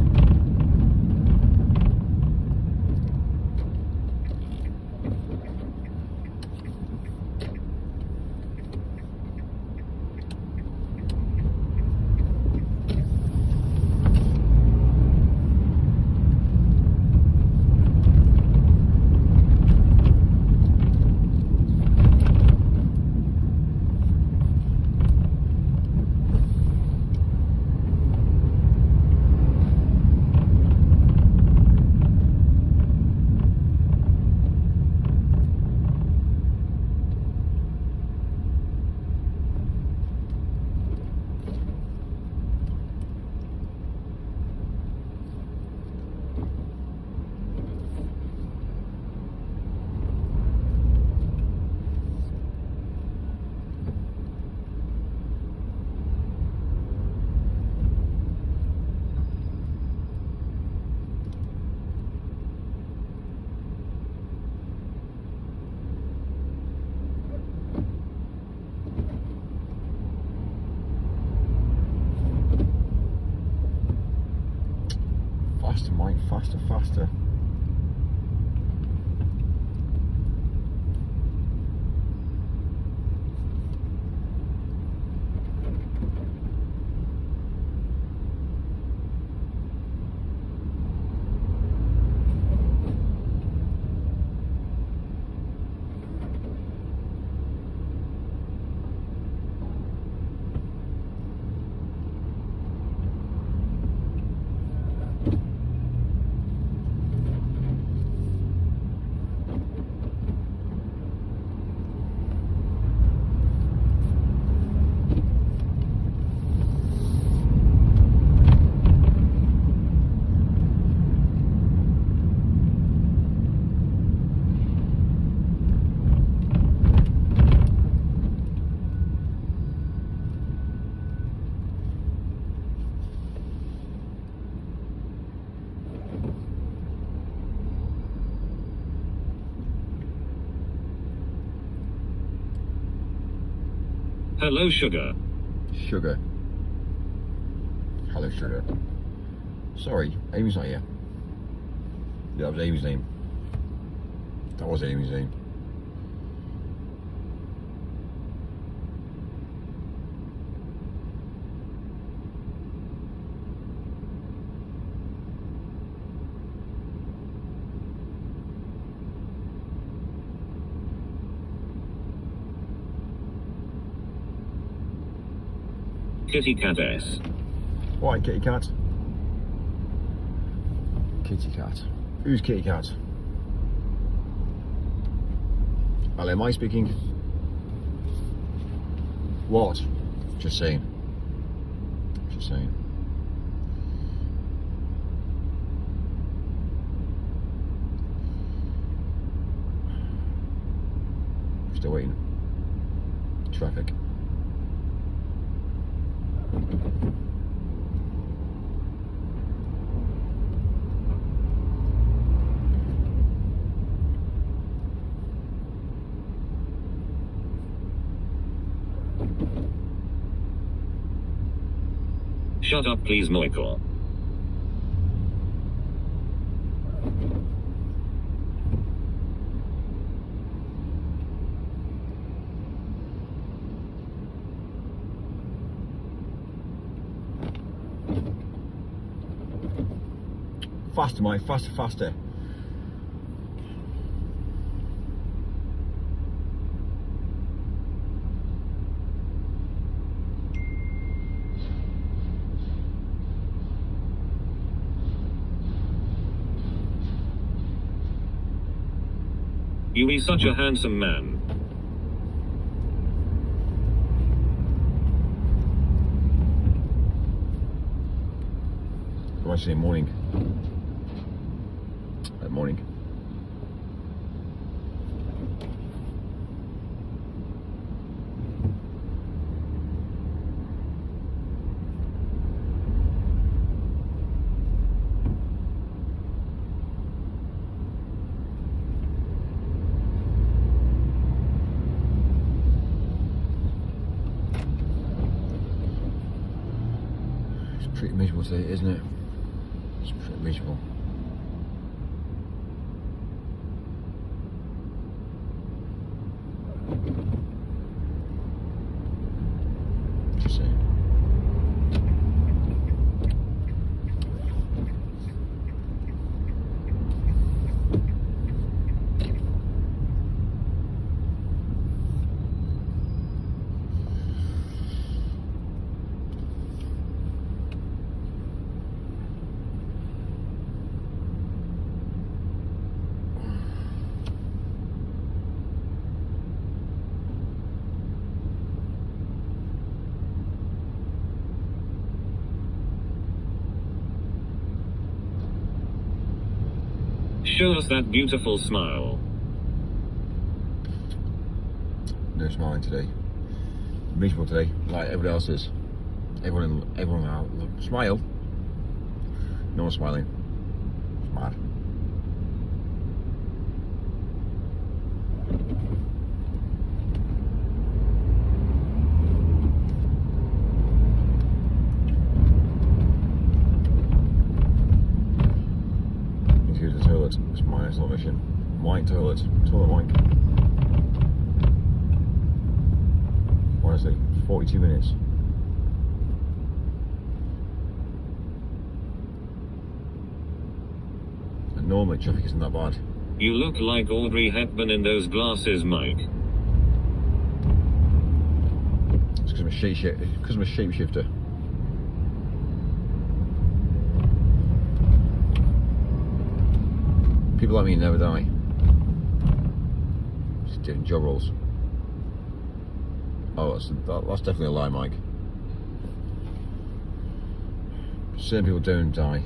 going faster, faster. Hello, sugar. Sugar. Hello, sugar. Sorry, Amy's not here. Yeah, that was Amy's name. That was Amy's name. Kitty Cat S. Why, Kitty Cat? Kitty Cat. Who's Kitty Cat? Well, am I speaking? What? Just saying. Just saying. Still waiting. Traffic. Shut up, please, Michael. Faster, mate, faster, faster. You be such a handsome man. What am I saying? Morning. Morning. It's pretty miserable today, isn't it? It's pretty miserable. Just saying. Show us that beautiful smile. No smiling today. Miserable today, like everybody else is. Everyone out. Look, smile. No one's smiling. It's mad. toilet. It's my next little mission. Wank toilet. Toilet wank. Honestly, 42 minutes. And normally traffic isn't that bad. You look like Audrey Hepburn in those glasses, Mike. It's because I'm a shapeshifter. People like me never die. Just doing job roles. Oh, that's definitely a lie, Mike. Certain people don't die.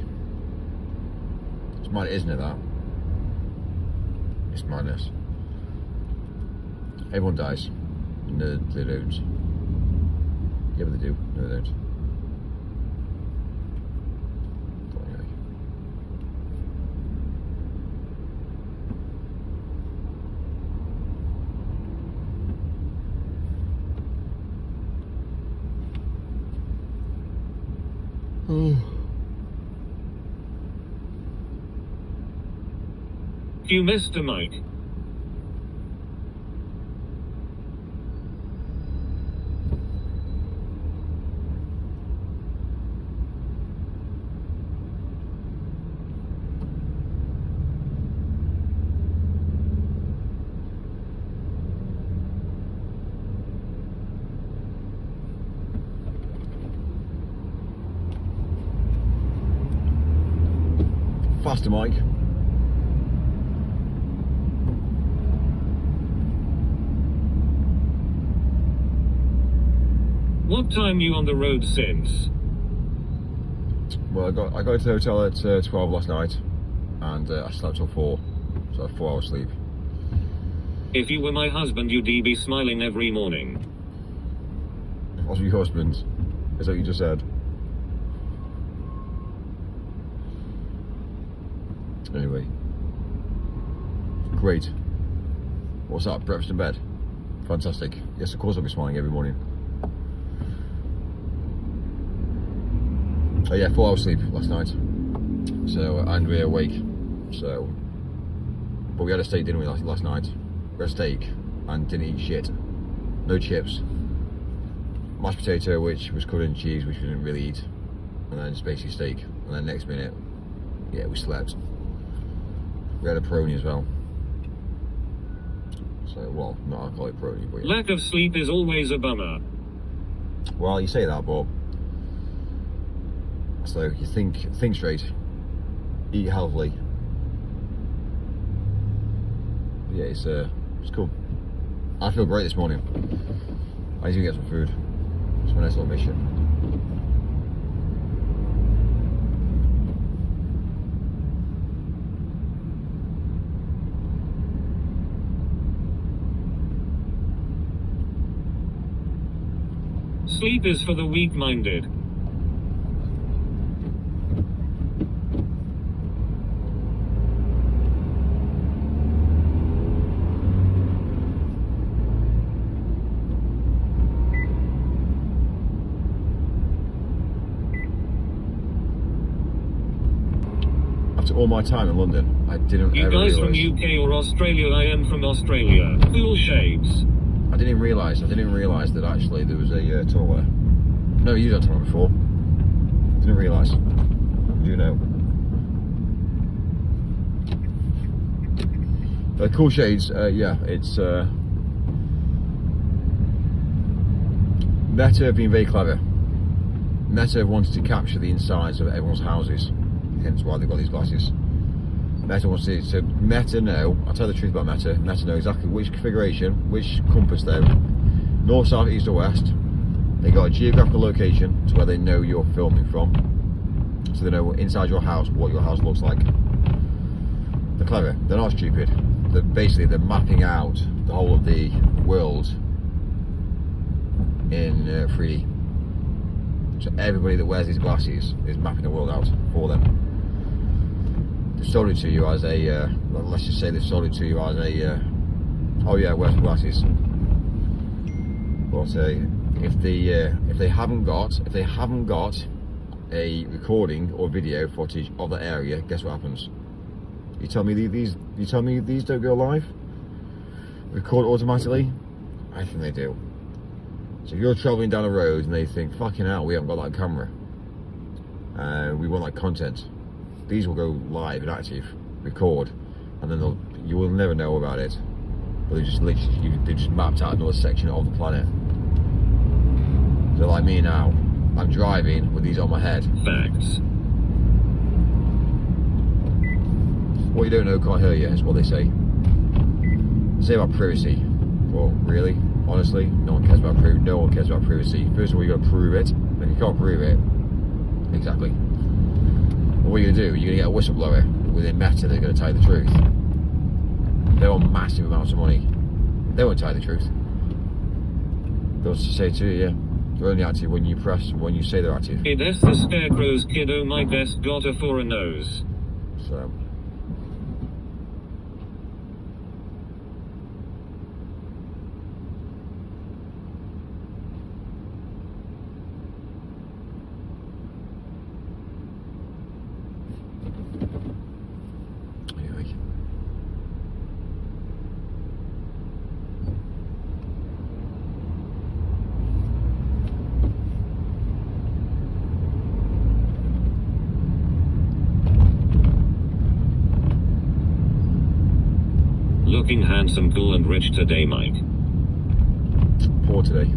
It's mad, isn't it, that? It's madness. Everyone dies. No, they don't. Yeah, but they do. No, they don't. But anyway. You Mr. Mike. Faster, Mike. What time you on the road since? Well, I got to the hotel at 12 last night, and I slept till 4, so I had 4 hours sleep. If you were my husband, you'd be smiling every morning. If I was your husband, is that what you just said? Anyway, great. What's that? Breakfast in bed? Fantastic. Yes, of course I'll be smiling every morning. Oh yeah, 4 hours sleep last night. So, and we're awake. So, but we had a steak dinner last night. We had a steak and didn't eat shit. No chips. Mashed potato, which was covered in cheese, which we didn't really eat. And then just basically steak. And then next minute, yeah, we slept. We had a Peroni as well. So, well, not alcoholic Peroni, but yeah. Lack of sleep is always a bummer. Well, you say that, but so you think straight, eat healthily. Yeah, it's cool. I feel great this morning. I need to get some food. It's my next little mission. Sleep is for the weak-minded. After all my time in London, I didn't You ever guys from realise. UK or Australia? I am from Australia. Cool shades. I didn't realise that actually there was a tunnel there. No, you've done tunnel before. Didn't realise. Do you know? Cool shades. Yeah, it's Meta have been very clever. Meta wanted to capture the insides of everyone's houses, hence why they've got these glasses. Meta wants to Meta know, I'll tell you the truth about Meta know exactly which configuration, which compass though, north, south, east or west. They got a geographical location to where they know you're filming from, so they know inside your house what your house looks like. They're clever, they're not stupid. They're mapping out the whole of the world in 3D. So everybody that wears these glasses is mapping the world out for them. They've sold it to you as a, let's just say they've sold it to you as a, oh yeah, wear some glasses. But if they haven't got a recording or video footage of that area, guess what happens? You tell me these don't go live? Record automatically? I think they do. So if you're travelling down the road and they think, fucking hell, we haven't got that camera, we want that content, these will go live and active, record, and then you will never know about it. But they just mapped out another section of the planet. So like me now, I'm driving with these on my head. Facts. What you don't know can't hurt you, is what they say. They say about privacy. Well, really, honestly, no one cares about privacy. First of all, you got to prove it. Then you can't prove it. Exactly. What are you gonna do? You're gonna get a whistleblower within Meta. They're gonna tell you the truth. They want massive amounts of money. They won't tell you the truth. They'll just say to you, yeah, they're only active when you say they're active. Hey, that's the Scarecrow's kid. Oh my, that's got a foreign nose. So. Anyway. Looking handsome, cool, and rich today, Mike. Poor today.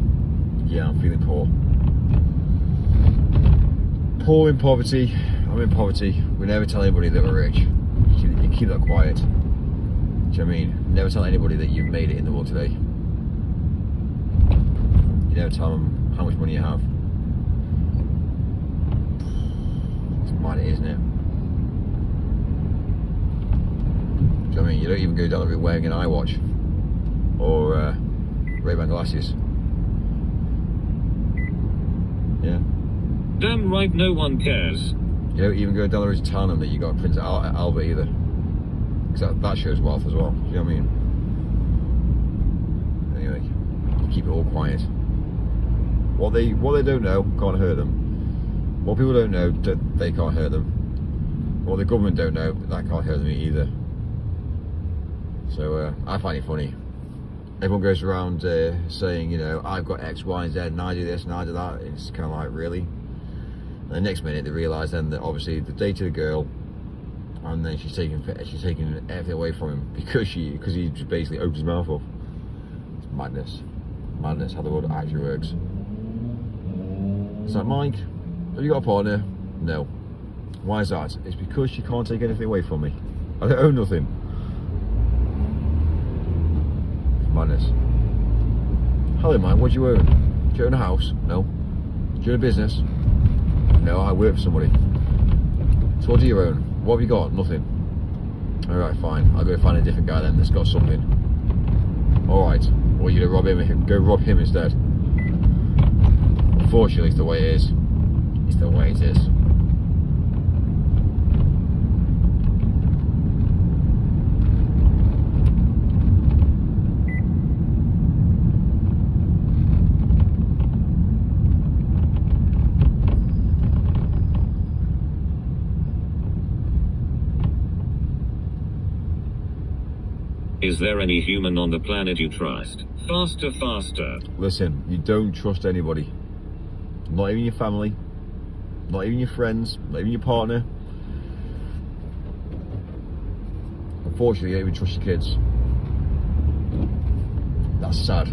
Yeah, I'm feeling poor. Poor in poverty. I'm in poverty. We never tell anybody that we're rich. You keep that quiet. Do you know what I mean? Never tell anybody that you've made it in the world today. You never tell them how much money you have. It's mad, isn't it? Do you know what I mean? You don't even go down the road wearing an iWatch or Ray-Ban glasses. Yeah. Damn right, no one cares. You don't even go down the road telling them that you got Prince Albert either. Because that shows wealth as well. Do you know what I mean? Anyway, keep it all quiet. What they don't know can't hurt them. What people don't know, they can't hurt them. What the government don't know, that can't hurt them either. So I find it funny. Everyone goes around saying, you know, I've got X, Y, and Z, and I do this and I do that. It's kind of like, really? And the next minute they realise then that obviously the dated a girl, and then she's taking everything away from him because he just basically opened his mouth up. It's madness. Madness, how the world actually works. It's like, Mike, have you got a partner? No. Why is that? It's because she can't take anything away from me. I don't own nothing. Madness. Hello, man, what do you own? Do you own a house? No. Do you own a business? No, I work for somebody. So what do you own? What have you got? Nothing. Alright, fine. I'll go find a different guy then that's got something. Alright. Or you're gonna rob him, go rob him instead. Unfortunately, it's the way it is. It's the way it is. Is there any human on the planet you trust? Faster, faster. Listen, you don't trust anybody. Not even your family. Not even your friends. Not even your partner. Unfortunately, you don't even trust your kids. That's sad.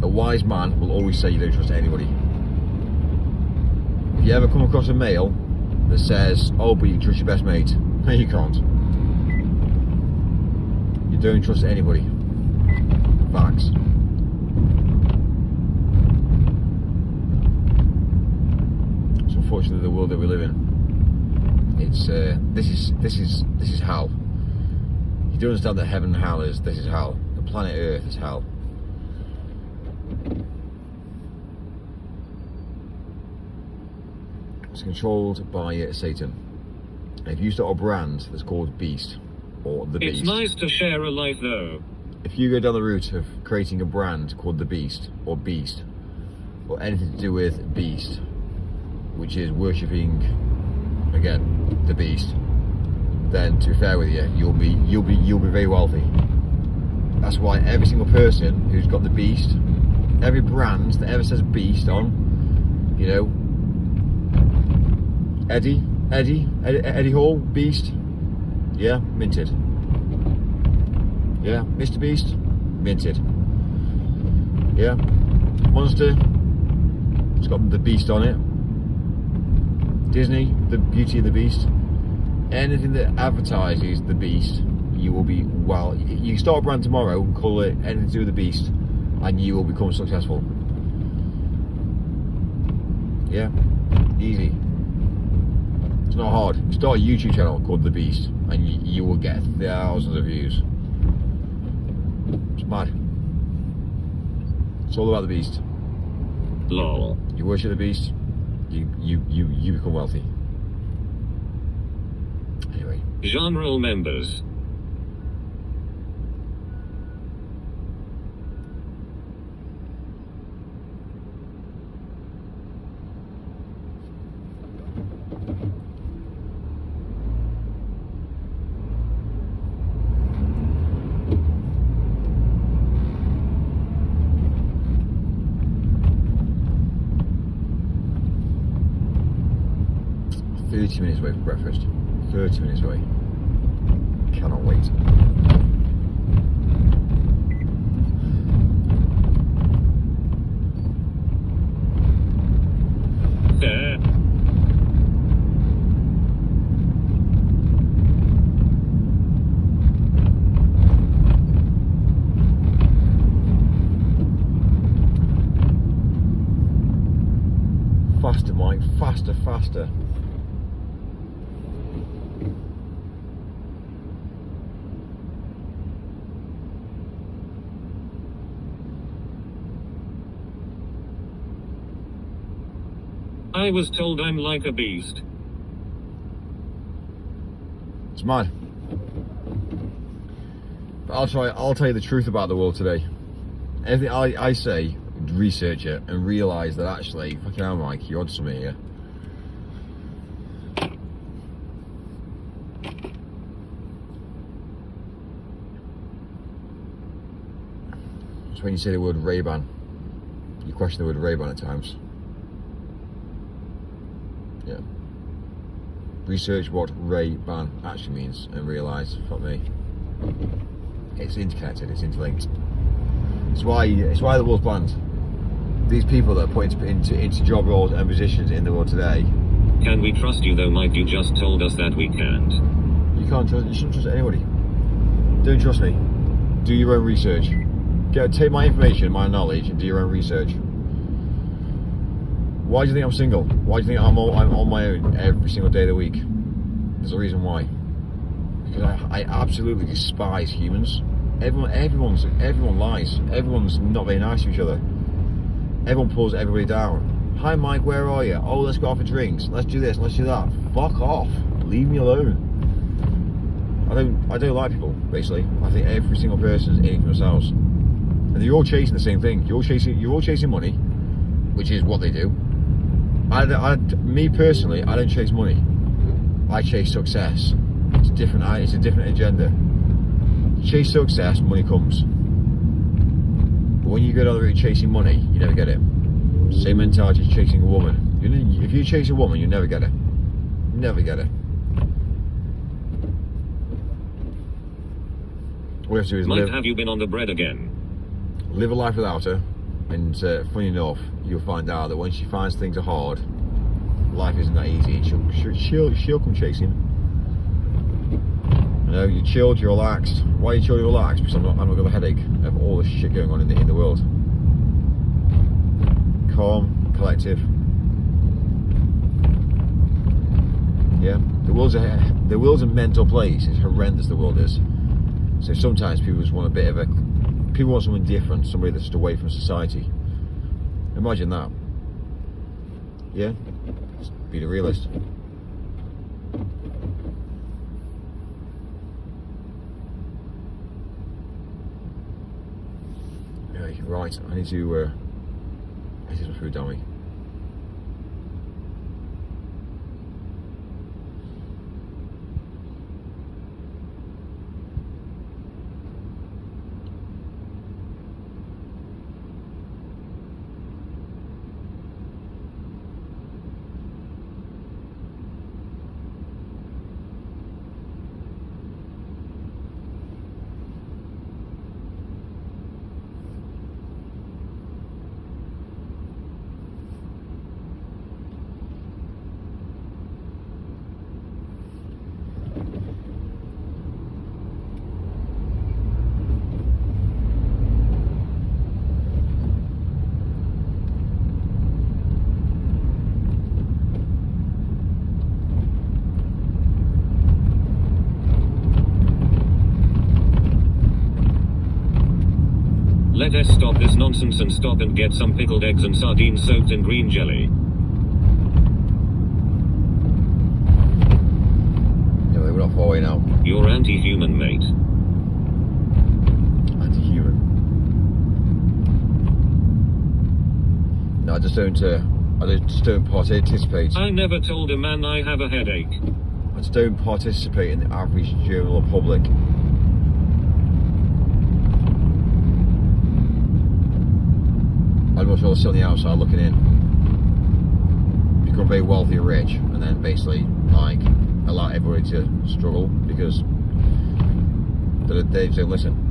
A wise man will always say you don't trust anybody. If you ever come across a male that says, oh, but you can trust your best mate. No, you can't. You don't trust anybody. Facts. So unfortunately, the world that we live in, it's this is hell. You do understand that heaven and hell is this is hell. The planet Earth is hell. It's controlled by Satan. And if you start a brand that's called Beast or the Beast, It's nice to share a life though. if you go down the route of creating a brand called the Beast or anything to do with Beast, which is worshipping again the Beast, then to be fair with you, you'll be very wealthy. That's why every single person who's got the Beast, every brand that ever says Beast on, you know, Eddie Hall, Beast, yeah, minted. Yeah, Mr. Beast, minted. Yeah, Monster, it's got the Beast on it. Disney, the Beauty and the Beast. Anything that advertises the Beast, you will be, well, you start a brand tomorrow and call it anything to do with the Beast, and you will become successful. Yeah, easy. It's not hard. You start a YouTube channel called The Beast, and you will get thousands of views. It's mad. It's all about the Beast. Lol. You worship the Beast, you become wealthy. Anyway. Genre members. Minutes away from breakfast. 30 minutes away. Cannot wait. Faster, Mike. Faster, faster. I was told I'm like a beast. It's mad. But I'll tell you the truth about the world today. Everything I say, research it and realise that actually, fucking hell, Mike, you're on something here. It's when you say the word Ray-Ban, you question the word Ray-Ban at times. Yeah. Research what Ray-Ban actually means and realise, fuck me, it's interconnected, it's interlinked. It's why the world's planned. These people that are put into job roles and positions in the world today. Can we trust you though, Mike? You just told us that we can't. You shouldn't trust anybody. Don't trust me. Do your own research. Take my information, my knowledge, and do your own research. Why do you think I'm single? Why do you think I'm on my own every single day of the week? There's a reason why. Because I absolutely despise humans. Everyone lies. Everyone's not very nice to each other. Everyone pulls everybody down. Hi Mike, where are you? Oh, let's go out for drinks. Let's do this. Let's do that. Fuck off. Leave me alone. I don't like people. Basically, I think every single person is in it for themselves, and you're all chasing the same thing. You're all chasing money, which is what they do. Me personally, I don't chase money. I chase success. It's a different agenda. You chase success, money comes. But when you go down the route chasing money, you never get it. Same mentality as chasing a woman. If you chase a woman, you never get it. Never get it. All you have to do is Mike, have you been on the bread again? Live a life without her. And funny enough, you'll find out that when she finds things are hard, life isn't that easy. She'll come chasing. You know, you're chilled, you're relaxed. Why are you chilled, you're relaxed? Because I'm not got a headache of all the shit going on in the world. Calm, collective. Yeah, the world's a mental place. It's horrendous. The world is. So sometimes people just want people want something different, somebody that's just away from society. Imagine that. Yeah? Just be the realist. Okay, right, I need to get some food, don't we? Let us stop this nonsense and stop and get some pickled eggs and sardines soaked in green jelly. Anyway, we're not far away now. You're anti-human, mate. Anti-human. No, I just don't participate. I never told a man I have a headache. I just don't participate in the average general public. I'd much rather sit on the outside looking in, become very wealthy and rich, and then basically like allow everybody to struggle because they don't listen.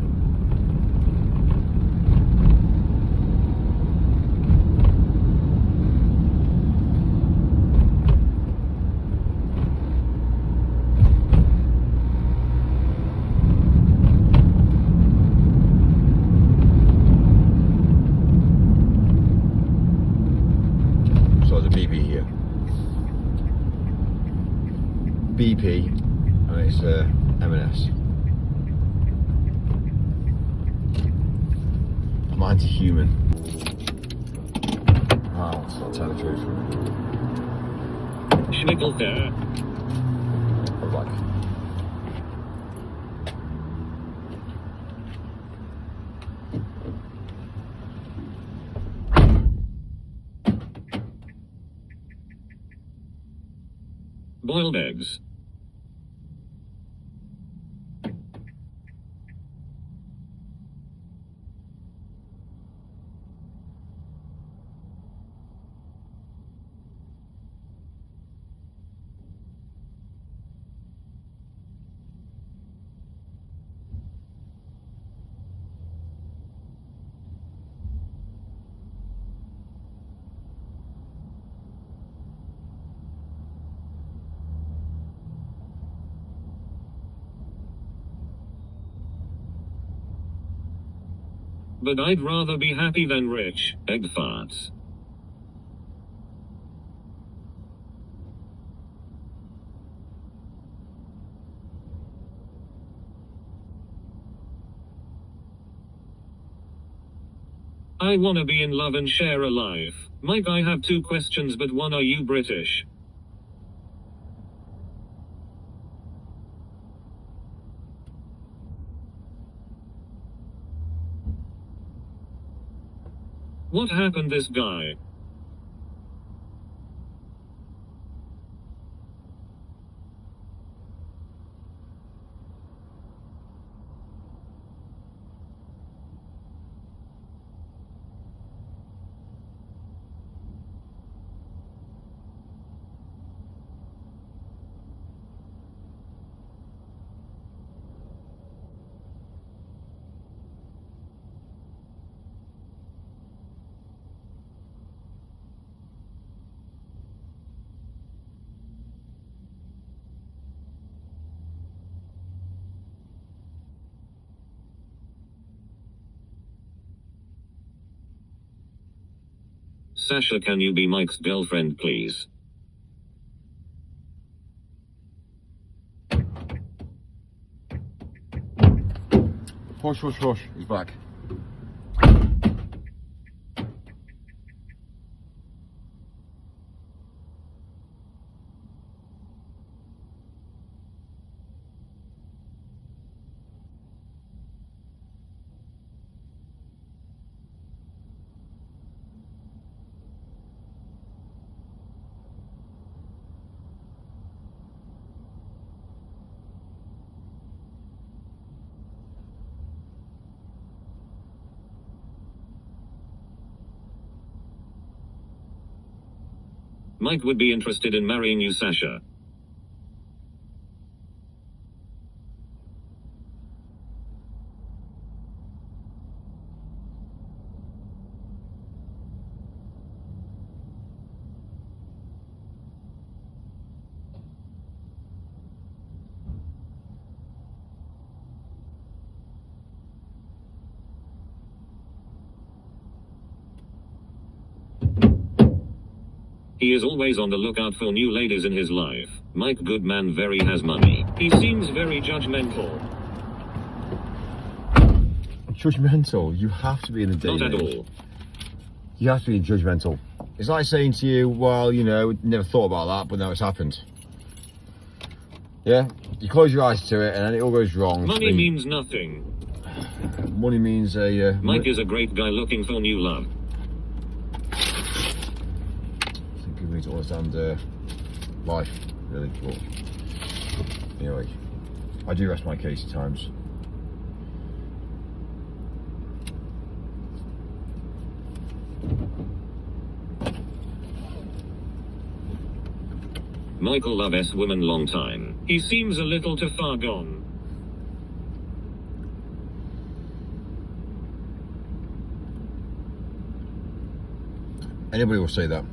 BP here. BP, and it's M&S. I'm anti-human. Wow, that's not telling the truth. Schnickel there. I'm like, Boiled eggs. But I'd rather be happy than rich. Egg farts. I wanna be in love and share a life. Mike, I have 2 questions, but one, are you British? What happened this guy? Sasha, can you be Mike's girlfriend, please? Hush, hush, hush. He's back. Mike would be interested in marrying you, Sasha. He is always on the lookout for new ladies in his life. Mike Goodman very has money. He seems very judgmental. Judgmental. You have to be in the day. Not at all. You have to be judgmental. It's like saying to you, well, you know, never thought about that, but now it's happened. Yeah? You close your eyes to it and then it all goes wrong. Money means nothing. Money means a... Mike is a great guy looking for new love. I think people need to understand life, really. But anyway, I do rest my case at times. Michael love S woman long time. He seems a little too far gone. Anybody will say that.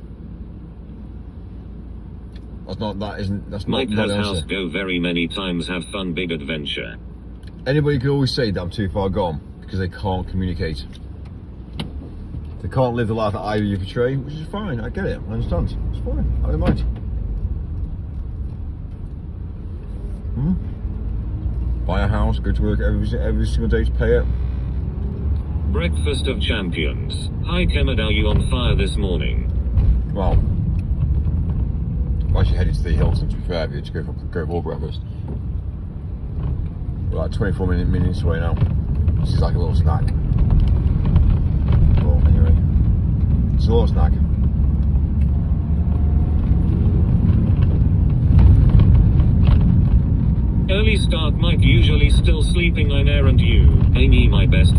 That's not Mike not has the house answer. go very many times, have fun, big adventure. Anybody could always say that I'm too far gone because they can't communicate. They can't live the life that you portray, which is fine. I get it. I understand. It's fine. I don't mind. Buy a house, go to work every single day to pay it. Breakfast of champions. Hi Kemed, are you on fire this morning? Well, I'm actually headed to the Hilton to be fair with you to go for breakfast. We're like 24 minutes away now. This is like a little snack. Well, anyway, it's a little snack. Early start, Mike usually still sleeping. I'm errand you. Amy, my best